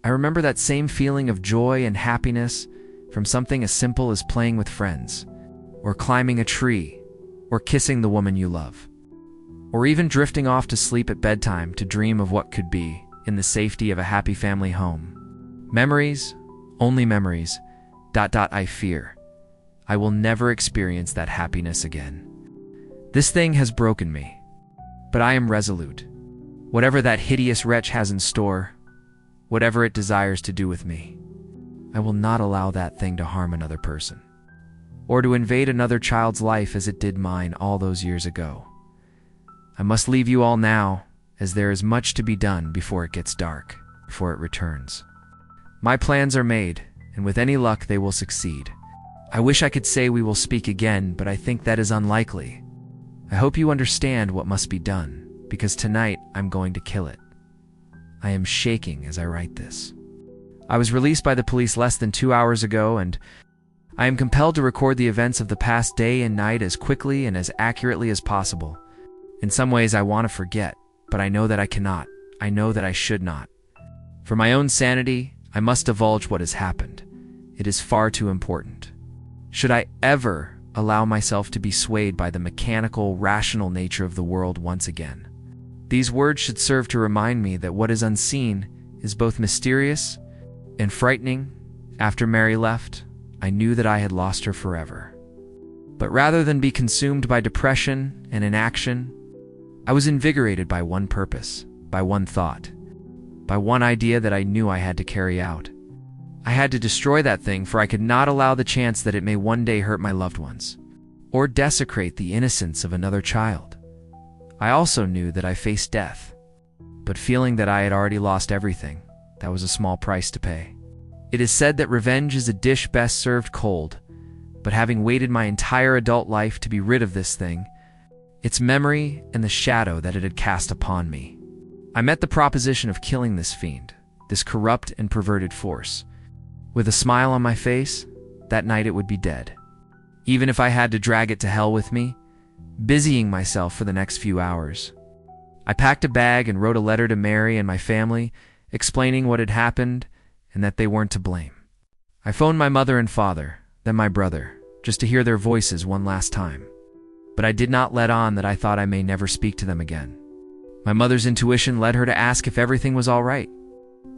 I remember that same feeling of joy and happiness from something as simple as playing with friends, or climbing a tree, or kissing the woman you love, or even drifting off to sleep at bedtime to dream of what could be in the safety of a happy family home. Memories, only memories, ... I fear I will never experience that happiness again. This thing has broken me, but I am resolute. Whatever that hideous wretch has in store, whatever it desires to do with me, I will not allow that thing to harm another person, or to invade another child's life as it did mine all those years ago. I must leave you all now, as there is much to be done before it gets dark, before it returns. My plans are made, and with any luck they will succeed. I wish I could say we will speak again, but I think that is unlikely. I hope you understand what must be done, because tonight I'm going to kill it. I am shaking as I write this. I was released by the police less than 2 hours ago, and I am compelled to record the events of the past day and night as quickly and as accurately as possible. In some ways I want to forget, but I know that I cannot. I know that I should not. For my own sanity, I must divulge what has happened. It is far too important. Should I ever allow myself to be swayed by the mechanical, rational nature of the world once again? These words should serve to remind me that what is unseen is both mysterious and frightening. After Mary left, I knew that I had lost her forever. But rather than be consumed by depression and inaction, I was invigorated by one purpose, by one thought, by one idea that I knew I had to carry out. I had to destroy that thing, for I could not allow the chance that it may one day hurt my loved ones, or desecrate the innocence of another child. I also knew that I faced death, but feeling that I had already lost everything, that was a small price to pay. It is said that revenge is a dish best served cold, but having waited my entire adult life to be rid of this thing, its memory and the shadow that it had cast upon me, I met the proposition of killing this fiend, this corrupt and perverted force. With a smile on my face, that night it would be dead. Even if I had to drag it to hell with me, busying myself for the next few hours. I packed a bag and wrote a letter to Mary and my family, explaining what had happened and that they weren't to blame. I phoned my mother and father, then my brother, just to hear their voices one last time. But I did not let on that I thought I may never speak to them again. My mother's intuition led her to ask if everything was all right.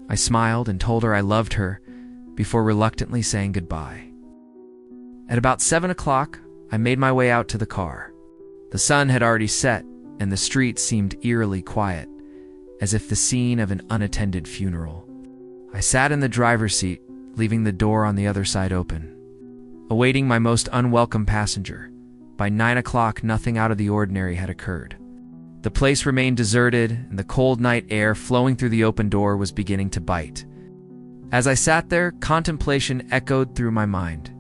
I smiled and told her I loved her before reluctantly saying goodbye. At about 7 o'clock, I made my way out to the car. The sun had already set, and the street seemed eerily quiet, as if the scene of an unattended funeral. I sat in the driver's seat, leaving the door on the other side open, awaiting my most unwelcome passenger. By 9 o'clock, nothing out of the ordinary had occurred. The place remained deserted, and the cold night air flowing through the open door was beginning to bite. As I sat there, contemplation echoed through my mind.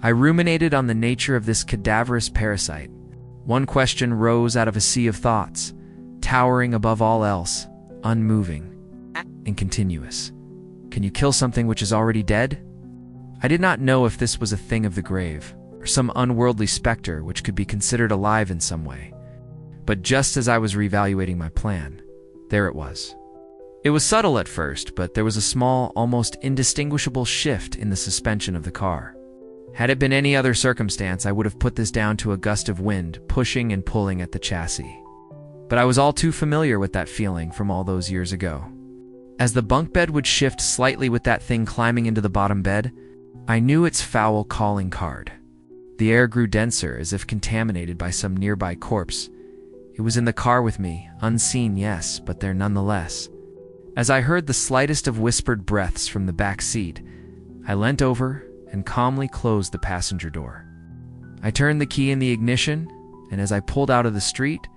I ruminated on the nature of this cadaverous parasite. One question rose out of a sea of thoughts, towering above all else, unmoving and continuous. Can you kill something which is already dead? I did not know if this was a thing of the grave, or some unworldly specter which could be considered alive in some way. But just as I was reevaluating my plan, there it was. It was subtle at first, but there was a small, almost indistinguishable shift in the suspension of the car. Had it been any other circumstance, I would have put this down to a gust of wind pushing and pulling at the chassis. But I was all too familiar with that feeling from all those years ago. As the bunk bed would shift slightly with that thing climbing into the bottom bed, I knew its foul calling card. The air grew denser, as if contaminated by some nearby corpse. It was in the car with me, unseen, yes, but there nonetheless. As I heard the slightest of whispered breaths from the back seat, I leant over and calmly closed the passenger door. I turned the key in the ignition, and as I pulled out of the street,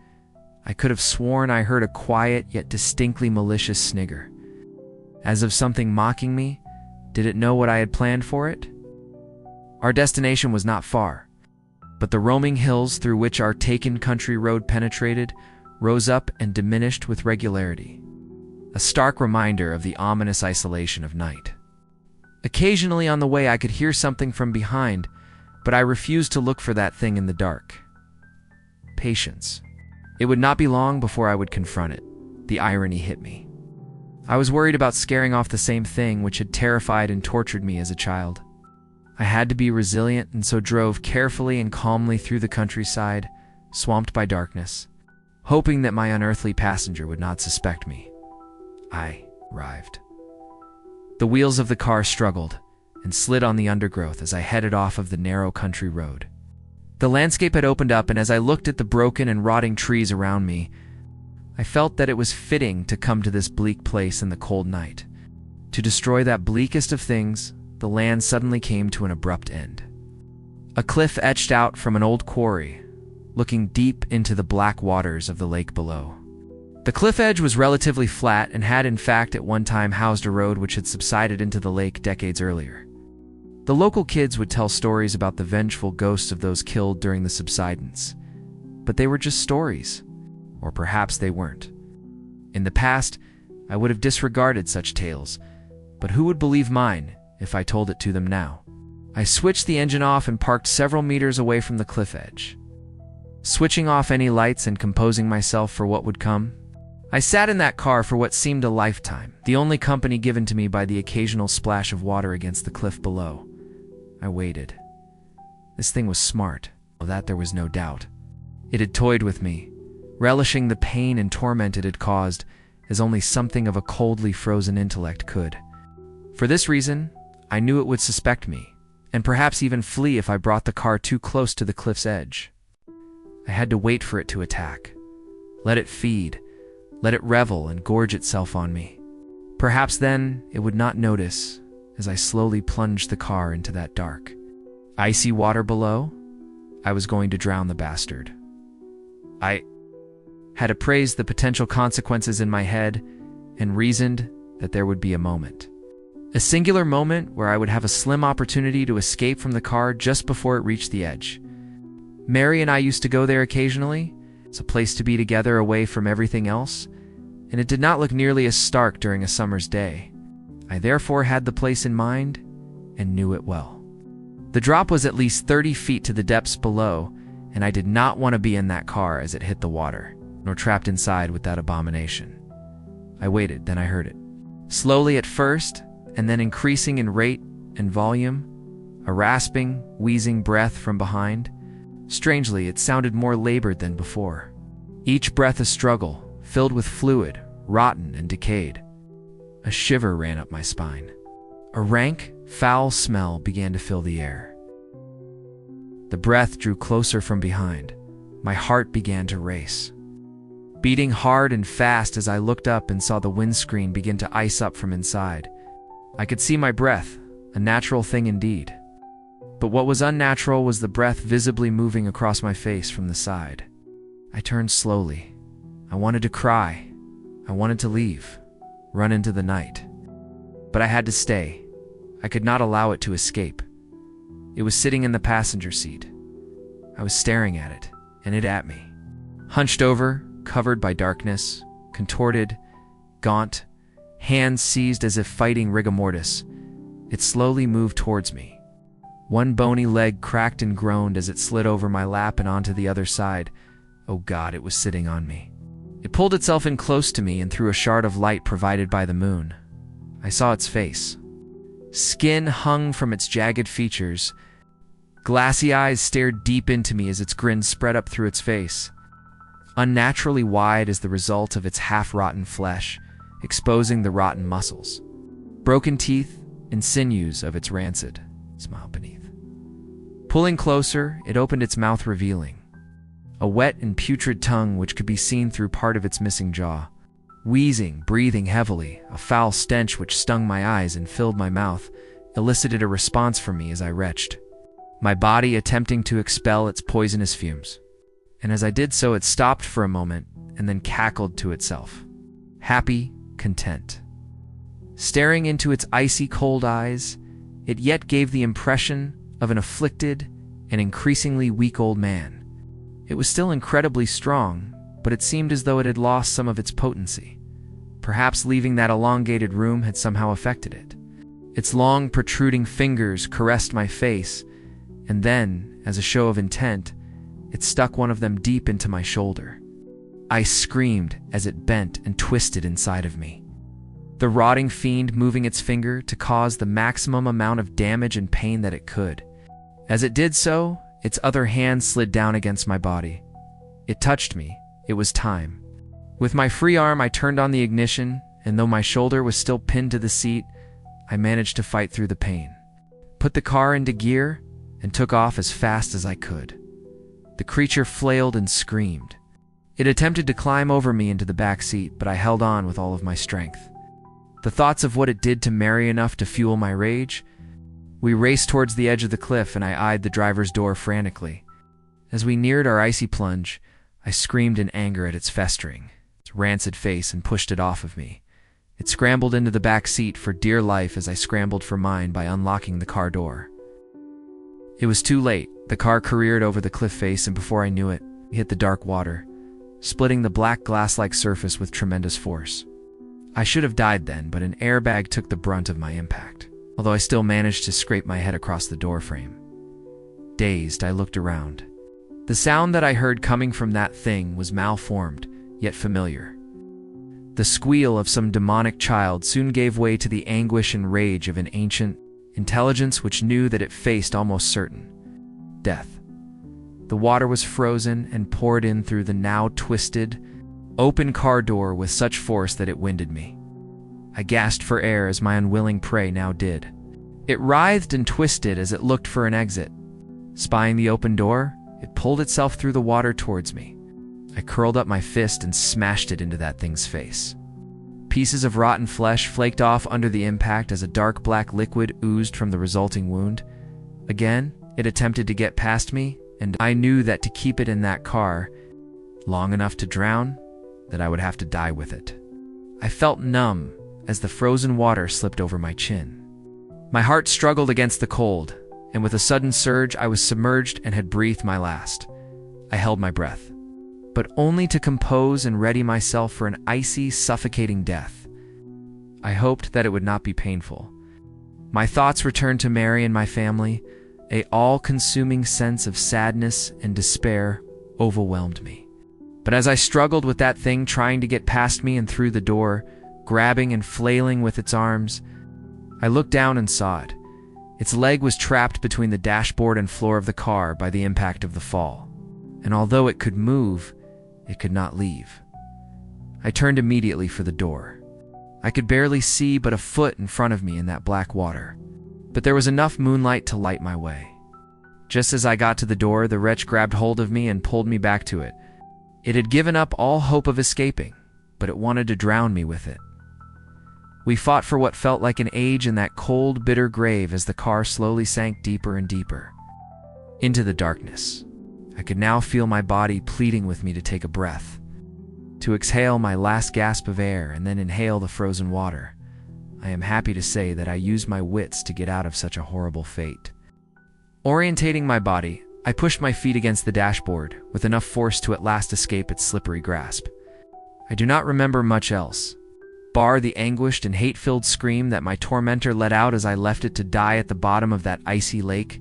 I could have sworn I heard a quiet yet distinctly malicious snigger. As of something mocking me, did it know what I had planned for it? Our destination was not far, but the roaming hills through which our taken country road penetrated rose up and diminished with regularity, a stark reminder of the ominous isolation of night. Occasionally on the way I could hear something from behind, but I refused to look for that thing in the dark. Patience. It would not be long before I would confront it. The irony hit me. I was worried about scaring off the same thing which had terrified and tortured me as a child. I had to be resilient, and so drove carefully and calmly through the countryside, swamped by darkness, hoping that my unearthly passenger would not suspect me. I arrived. The wheels of the car struggled and slid on the undergrowth as I headed off of the narrow country road. The landscape had opened up, and as I looked at the broken and rotting trees around me, I felt that it was fitting to come to this bleak place in the cold night. To destroy that bleakest of things, the land suddenly came to an abrupt end. A cliff etched out from an old quarry, looking deep into the black waters of the lake below. The cliff edge was relatively flat and had in fact at one time housed a road which had subsided into the lake decades earlier. The local kids would tell stories about the vengeful ghosts of those killed during the subsidence, but they were just stories, or perhaps they weren't. In the past, I would have disregarded such tales, but who would believe mine if I told it to them now? I switched the engine off and parked several meters away from the cliff edge. Switching off any lights and composing myself for what would come, I sat in that car for what seemed a lifetime, the only company given to me by the occasional splash of water against the cliff below. I waited. This thing was smart, of that there was no doubt. It had toyed with me, relishing the pain and torment it had caused, as only something of a coldly frozen intellect could. For this reason, I knew it would suspect me, and perhaps even flee if I brought the car too close to the cliff's edge. I had to wait for it to attack. Let it feed, let it revel and gorge itself on me. Perhaps then it would not notice as I slowly plunged the car into that dark, icy water below. I was going to drown the bastard. I had appraised the potential consequences in my head and reasoned that there would be a moment. A singular moment where I would have a slim opportunity to escape from the car just before it reached the edge. Mary and I used to go there occasionally. It's a place to be together away from everything else, and it did not look nearly as stark during a summer's day. I therefore had the place in mind and knew it well. The drop was at least 30 feet to the depths below, and I did not want to be in that car as it hit the water, nor trapped inside with that abomination. I waited, then I heard it. Slowly at first, and then increasing in rate and volume, a rasping, wheezing breath from behind. Strangely, it sounded more labored than before. Each breath a struggle, filled with fluid, rotten and decayed. A shiver ran up my spine. A rank, foul smell began to fill the air. The breath drew closer from behind. My heart began to race, beating hard and fast as I looked up and saw the windscreen begin to ice up from inside. I could see my breath, a natural thing indeed. But what was unnatural was the breath visibly moving across my face from the side. I turned slowly. I wanted to cry. I wanted to leave, run into the night. But I had to stay. I could not allow it to escape. It was sitting in the passenger seat. I was staring at it, and it at me. Hunched over, covered by darkness, contorted, gaunt, hands seized as if fighting rigor mortis, it slowly moved towards me. One bony leg cracked and groaned as it slid over my lap and onto the other side. Oh God, it was sitting on me. It pulled itself in close to me and through a shard of light provided by the moon. I saw its face. Skin hung from its jagged features. Glassy eyes stared deep into me as its grin spread up through its face. Unnaturally wide as the result of its half-rotten flesh, exposing the rotten muscles, broken teeth, and sinews of its rancid smile beneath. Pulling closer, it opened its mouth, revealing a wet and putrid tongue which could be seen through part of its missing jaw. Wheezing, breathing heavily, a foul stench which stung my eyes and filled my mouth elicited a response from me as I retched, my body attempting to expel its poisonous fumes. And as I did so, it stopped for a moment and then cackled to itself, happy, content. Staring into its icy cold eyes, it yet gave the impression of an afflicted and increasingly weak old man. It was still incredibly strong, but it seemed as though it had lost some of its potency. Perhaps leaving that elongated room had somehow affected it. Its long, protruding fingers caressed my face, and then, as a show of intent, it stuck one of them deep into my shoulder. I screamed as it bent and twisted inside of me, the rotting fiend moving its finger to cause the maximum amount of damage and pain that it could. As it did so, its other hand slid down against my body. It touched me. It was time. With my free arm, I turned on the ignition, and though my shoulder was still pinned to the seat, I managed to fight through the pain, put the car into gear, and took off as fast as I could. The creature flailed and screamed. It attempted to climb over me into the back seat, but I held on with all of my strength. The thoughts of what it did to Mary enough to fuel my rage. We raced towards the edge of the cliff, and I eyed the driver's door frantically. As we neared our icy plunge, I screamed in anger at its festering, its rancid face, and pushed it off of me. It scrambled into the back seat for dear life as I scrambled for mine by unlocking the car door. It was too late. The car careered over the cliff face, and before I knew it, we hit the dark water, splitting the black glass-like surface with tremendous force. I should have died then, but an airbag took the brunt of my impact. although I still managed to scrape my head across the doorframe. Dazed, I looked around. The sound that I heard coming from that thing was malformed, yet familiar. The squeal of some demonic child soon gave way to the anguish and rage of an ancient intelligence which knew that it faced almost certain death. The water was frozen and poured in through the now twisted, open car door with such force that it winded me. I gasped for air as my unwilling prey now did. It writhed and twisted as it looked for an exit. Spying the open door, it pulled itself through the water towards me. I curled up my fist and smashed it into that thing's face. Pieces of rotten flesh flaked off under the impact as a dark black liquid oozed from the resulting wound. Again, it attempted to get past me, and I knew that to keep it in that car long enough to drown, that I would have to die with it. I felt numb as the frozen water slipped over my chin. My heart struggled against the cold, and with a sudden surge, I was submerged and had breathed my last. I held my breath, but only to compose and ready myself for an icy, suffocating death. I hoped that it would not be painful. My thoughts returned to Mary and my family. A all-consuming sense of sadness and despair overwhelmed me. But as I struggled with that thing trying to get past me and through the door, grabbing and flailing with its arms, I looked down and saw it. Its leg was trapped between the dashboard and floor of the car by the impact of the fall, and although it could move, it could not leave. I turned immediately for the door. I could barely see but a foot in front of me in that black water, but there was enough moonlight to light my way. Just as I got to the door, the wretch grabbed hold of me and pulled me back to it. It had given up all hope of escaping, but it wanted to drown me with it. We fought for what felt like an age in that cold, bitter grave as the car slowly sank deeper and deeper into the darkness. I could now feel my body pleading with me to take a breath, to exhale my last gasp of air and then inhale the frozen water. I am happy to say that I used my wits to get out of such a horrible fate. Orientating my body, I pushed my feet against the dashboard with enough force to at last escape its slippery grasp. I do not remember much else, bar the anguished and hate-filled scream that my tormentor let out as I left it to die at the bottom of that icy lake.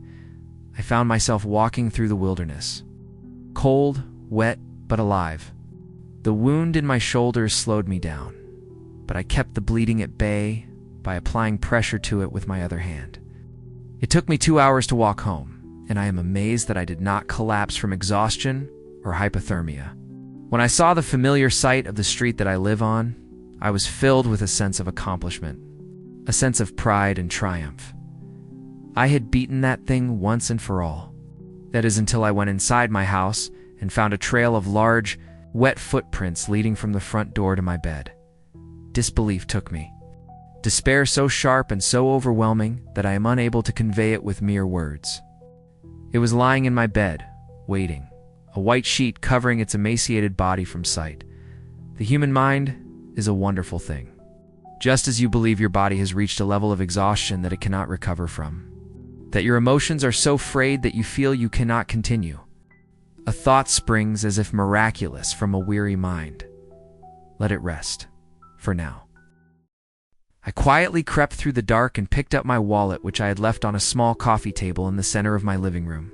I found myself walking through the wilderness, cold, wet, but alive. The wound in my shoulders slowed me down, but I kept the bleeding at bay by applying pressure to it with my other hand. It took me 2 hours to walk home, and I am amazed that I did not collapse from exhaustion or hypothermia. When I saw the familiar sight of the street that I live on, I was filled with a sense of accomplishment, a sense of pride and triumph. I had beaten that thing once and for all. That is until I went inside my house and found a trail of large, wet footprints leading from the front door to my bed. Disbelief took me. Despair so sharp and so overwhelming that I am unable to convey it with mere words. It was lying in my bed, waiting, a white sheet covering its emaciated body from sight. The human mind is a wonderful thing. Just as you believe your body has reached a level of exhaustion that it cannot recover from, that your emotions are so frayed that you feel you cannot continue, a thought springs as if miraculous from a weary mind. Let it rest, for now. I quietly crept through the dark and picked up my wallet, which I had left on a small coffee table in the center of my living room.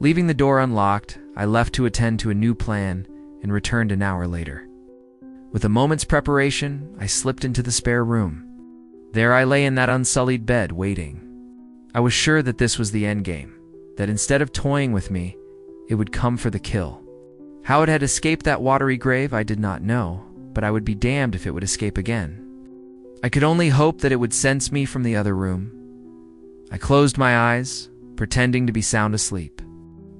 Leaving the door unlocked, I left to attend to a new plan and returned an hour later. With a moment's preparation, I slipped into the spare room. There I lay in that unsullied bed, waiting. I was sure that this was the endgame, that instead of toying with me, it would come for the kill. How it had escaped that watery grave, I did not know, but I would be damned if it would escape again. I could only hope that it would sense me from the other room. I closed my eyes, pretending to be sound asleep.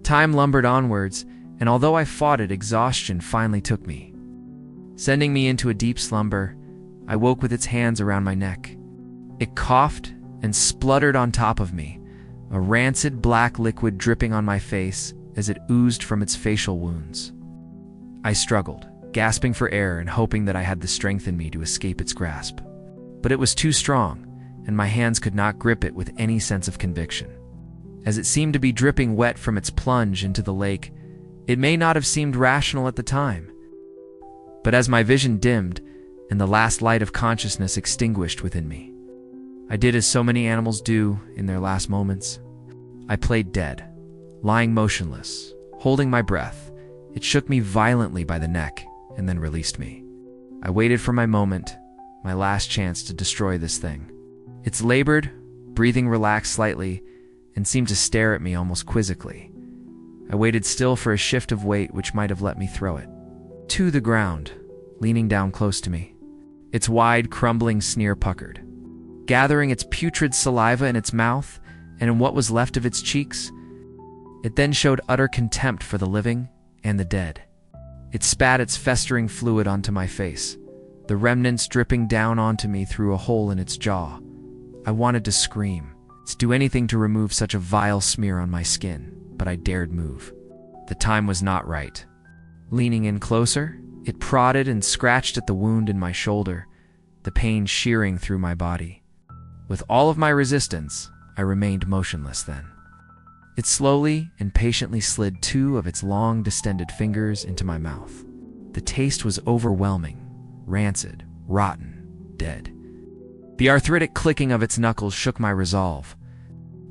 Time lumbered onwards, and although I fought it, exhaustion finally took me. Sending me into a deep slumber, I woke with its hands around my neck. It coughed and spluttered on top of me, a rancid black liquid dripping on my face as it oozed from its facial wounds. I struggled, gasping for air and hoping that I had the strength in me to escape its grasp. But it was too strong, and my hands could not grip it with any sense of conviction. As it seemed to be dripping wet from its plunge into the lake, it may not have seemed rational at the time. But as my vision dimmed and the last light of consciousness extinguished within me, I did as so many animals do in their last moments. I played dead, lying motionless, holding my breath. It shook me violently by the neck and then released me. I waited for my moment, my last chance to destroy this thing. It's labored, breathing relaxed slightly, and seemed to stare at me almost quizzically. I waited still for a shift of weight which might have let me throw it to the ground, leaning down close to me. Its wide, crumbling sneer puckered. Gathering its putrid saliva in its mouth and in what was left of its cheeks, it then showed utter contempt for the living and the dead. It spat its festering fluid onto my face, the remnants dripping down onto me through a hole in its jaw. I wanted to scream, to do anything to remove such a vile smear on my skin, but I dared move. The time was not right. Leaning in closer, it prodded and scratched at the wound in my shoulder, the pain shearing through my body. With all of my resistance, I remained motionless then. It slowly and patiently slid 2 of its long, distended fingers into my mouth. The taste was overwhelming, rancid, rotten, dead. The arthritic clicking of its knuckles shook my resolve.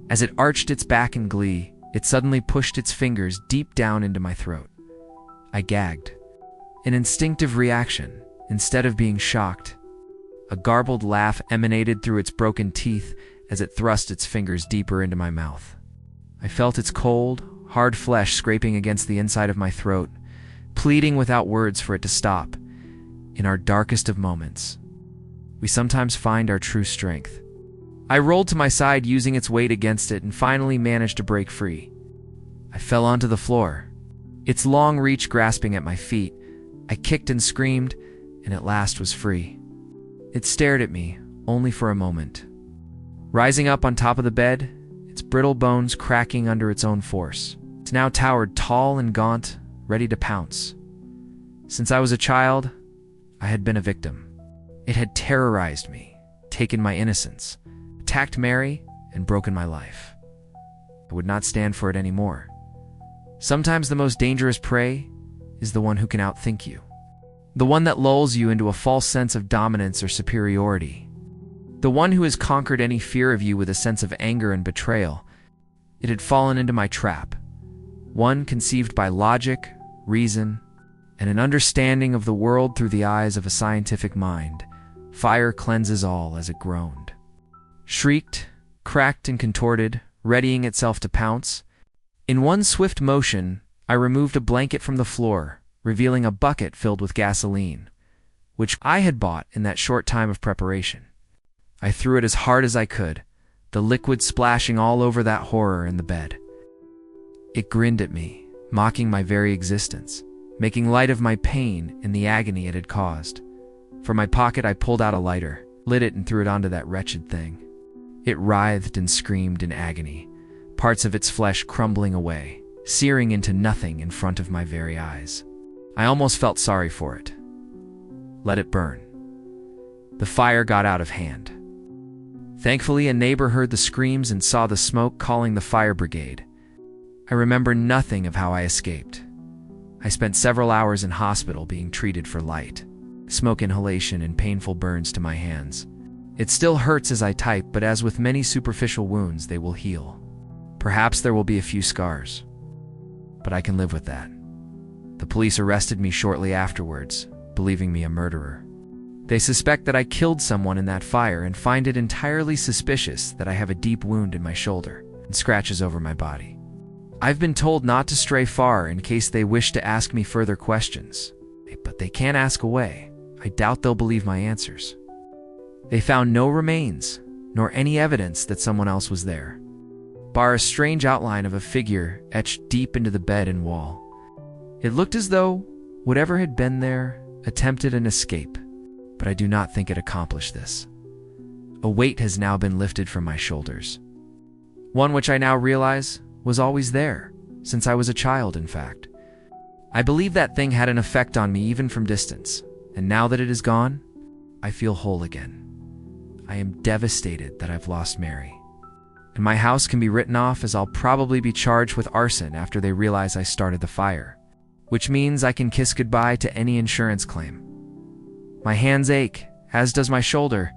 As it arched its back in glee, it suddenly pushed its fingers deep down into my throat. I gagged. An instinctive reaction, instead of being shocked. A garbled laugh emanated through its broken teeth as it thrust its fingers deeper into my mouth. I felt its cold, hard flesh scraping against the inside of my throat, pleading without words for it to stop. In our darkest of moments, we sometimes find our true strength. I rolled to my side using its weight against it and finally managed to break free. I fell onto the floor, its long reach grasping at my feet. I kicked and screamed, and at last was free. It stared at me, only for a moment. Rising up on top of the bed, its brittle bones cracking under its own force, it now towered tall and gaunt, ready to pounce. Since I was a child, I had been a victim. It had terrorized me, taken my innocence, attacked Mary, and broken my life. I would not stand for it anymore. Sometimes the most dangerous prey is the one who can outthink you. The one that lulls you into a false sense of dominance or superiority. The one who has conquered any fear of you with a sense of anger and betrayal. It had fallen into my trap. One conceived by logic, reason, and an understanding of the world through the eyes of a scientific mind. Fire cleanses all as it groaned. Shrieked, cracked and contorted, readying itself to pounce. In one swift motion, I removed a blanket from the floor, revealing a bucket filled with gasoline, which I had bought in that short time of preparation. I threw it as hard as I could, the liquid splashing all over that horror in the bed. It grinned at me, mocking my very existence, making light of my pain and the agony it had caused. From my pocket I pulled out a lighter, lit it and threw it onto that wretched thing. It writhed and screamed in agony, parts of its flesh crumbling away, searing into nothing in front of my very eyes. I almost felt sorry for it. Let it burn. The fire got out of hand. Thankfully, a neighbor heard the screams and saw the smoke, calling the fire brigade. I remember nothing of how I escaped. I spent several hours in hospital being treated for light, smoke inhalation, and painful burns to my hands. It still hurts as I type, but as with many superficial wounds, they will heal. Perhaps there will be a few scars, but I can live with that. The police arrested me shortly afterwards, believing me a murderer. They suspect that I killed someone in that fire and find it entirely suspicious that I have a deep wound in my shoulder and scratches over my body. I've been told not to stray far in case they wish to ask me further questions, but they can't ask away. I doubt they'll believe my answers. They found no remains, nor any evidence that someone else was there, bar a strange outline of a figure etched deep into the bed and wall. It looked as though whatever had been there attempted an escape, but I do not think it accomplished this. A weight has now been lifted from my shoulders. One which I now realize was always there, since I was a child, in fact. I believe that thing had an effect on me even from distance, and now that it is gone, I feel whole again. I am devastated that I've lost Mary. And my house can be written off, as I'll probably be charged with arson after they realize I started the fire, which means I can kiss goodbye to any insurance claim. My hands ache, as does my shoulder,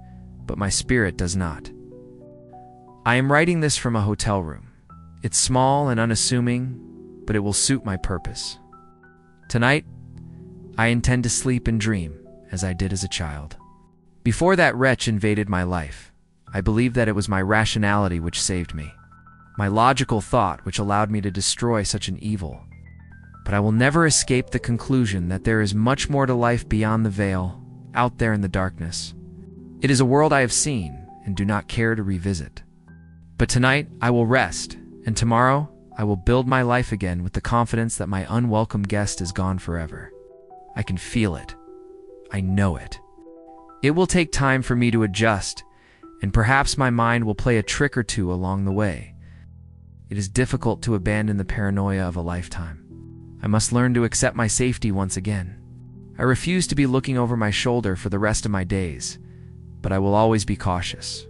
but my spirit does not. I am writing this from a hotel room. It's small and unassuming, but it will suit my purpose. Tonight, I intend to sleep and dream as I did as a child. Before that wretch invaded my life, I believed that it was my rationality which saved me, my logical thought which allowed me to destroy such an evil. But I will never escape the conclusion that there is much more to life beyond the veil, out there in the darkness. It is a world I have seen and do not care to revisit. But tonight I will rest, and tomorrow I will build my life again with the confidence that my unwelcome guest is gone forever. I can feel it. I know it. It will take time for me to adjust, and perhaps my mind will play a trick or two along the way. It is difficult to abandon the paranoia of a lifetime. I must learn to accept my safety once again. I refuse to be looking over my shoulder for the rest of my days, but I will always be cautious.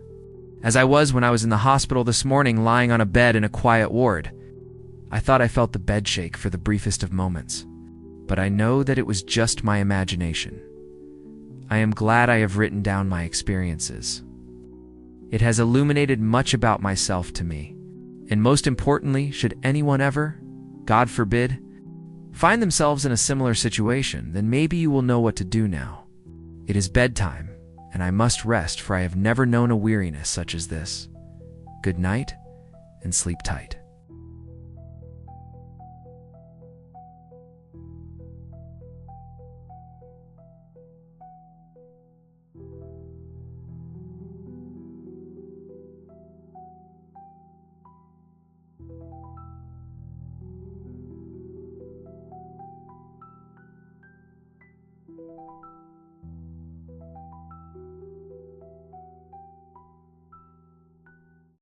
As I was when I was in the hospital this morning lying on a bed in a quiet ward. I thought I felt the bed shake for the briefest of moments, but I know that it was just my imagination. I am glad I have written down my experiences. It has illuminated much about myself to me, and most importantly, should anyone ever, God forbid, find themselves in a similar situation, then maybe you will know what to do now. It is bedtime, and I must rest, for I have never known a weariness such as this. Good night, and sleep tight.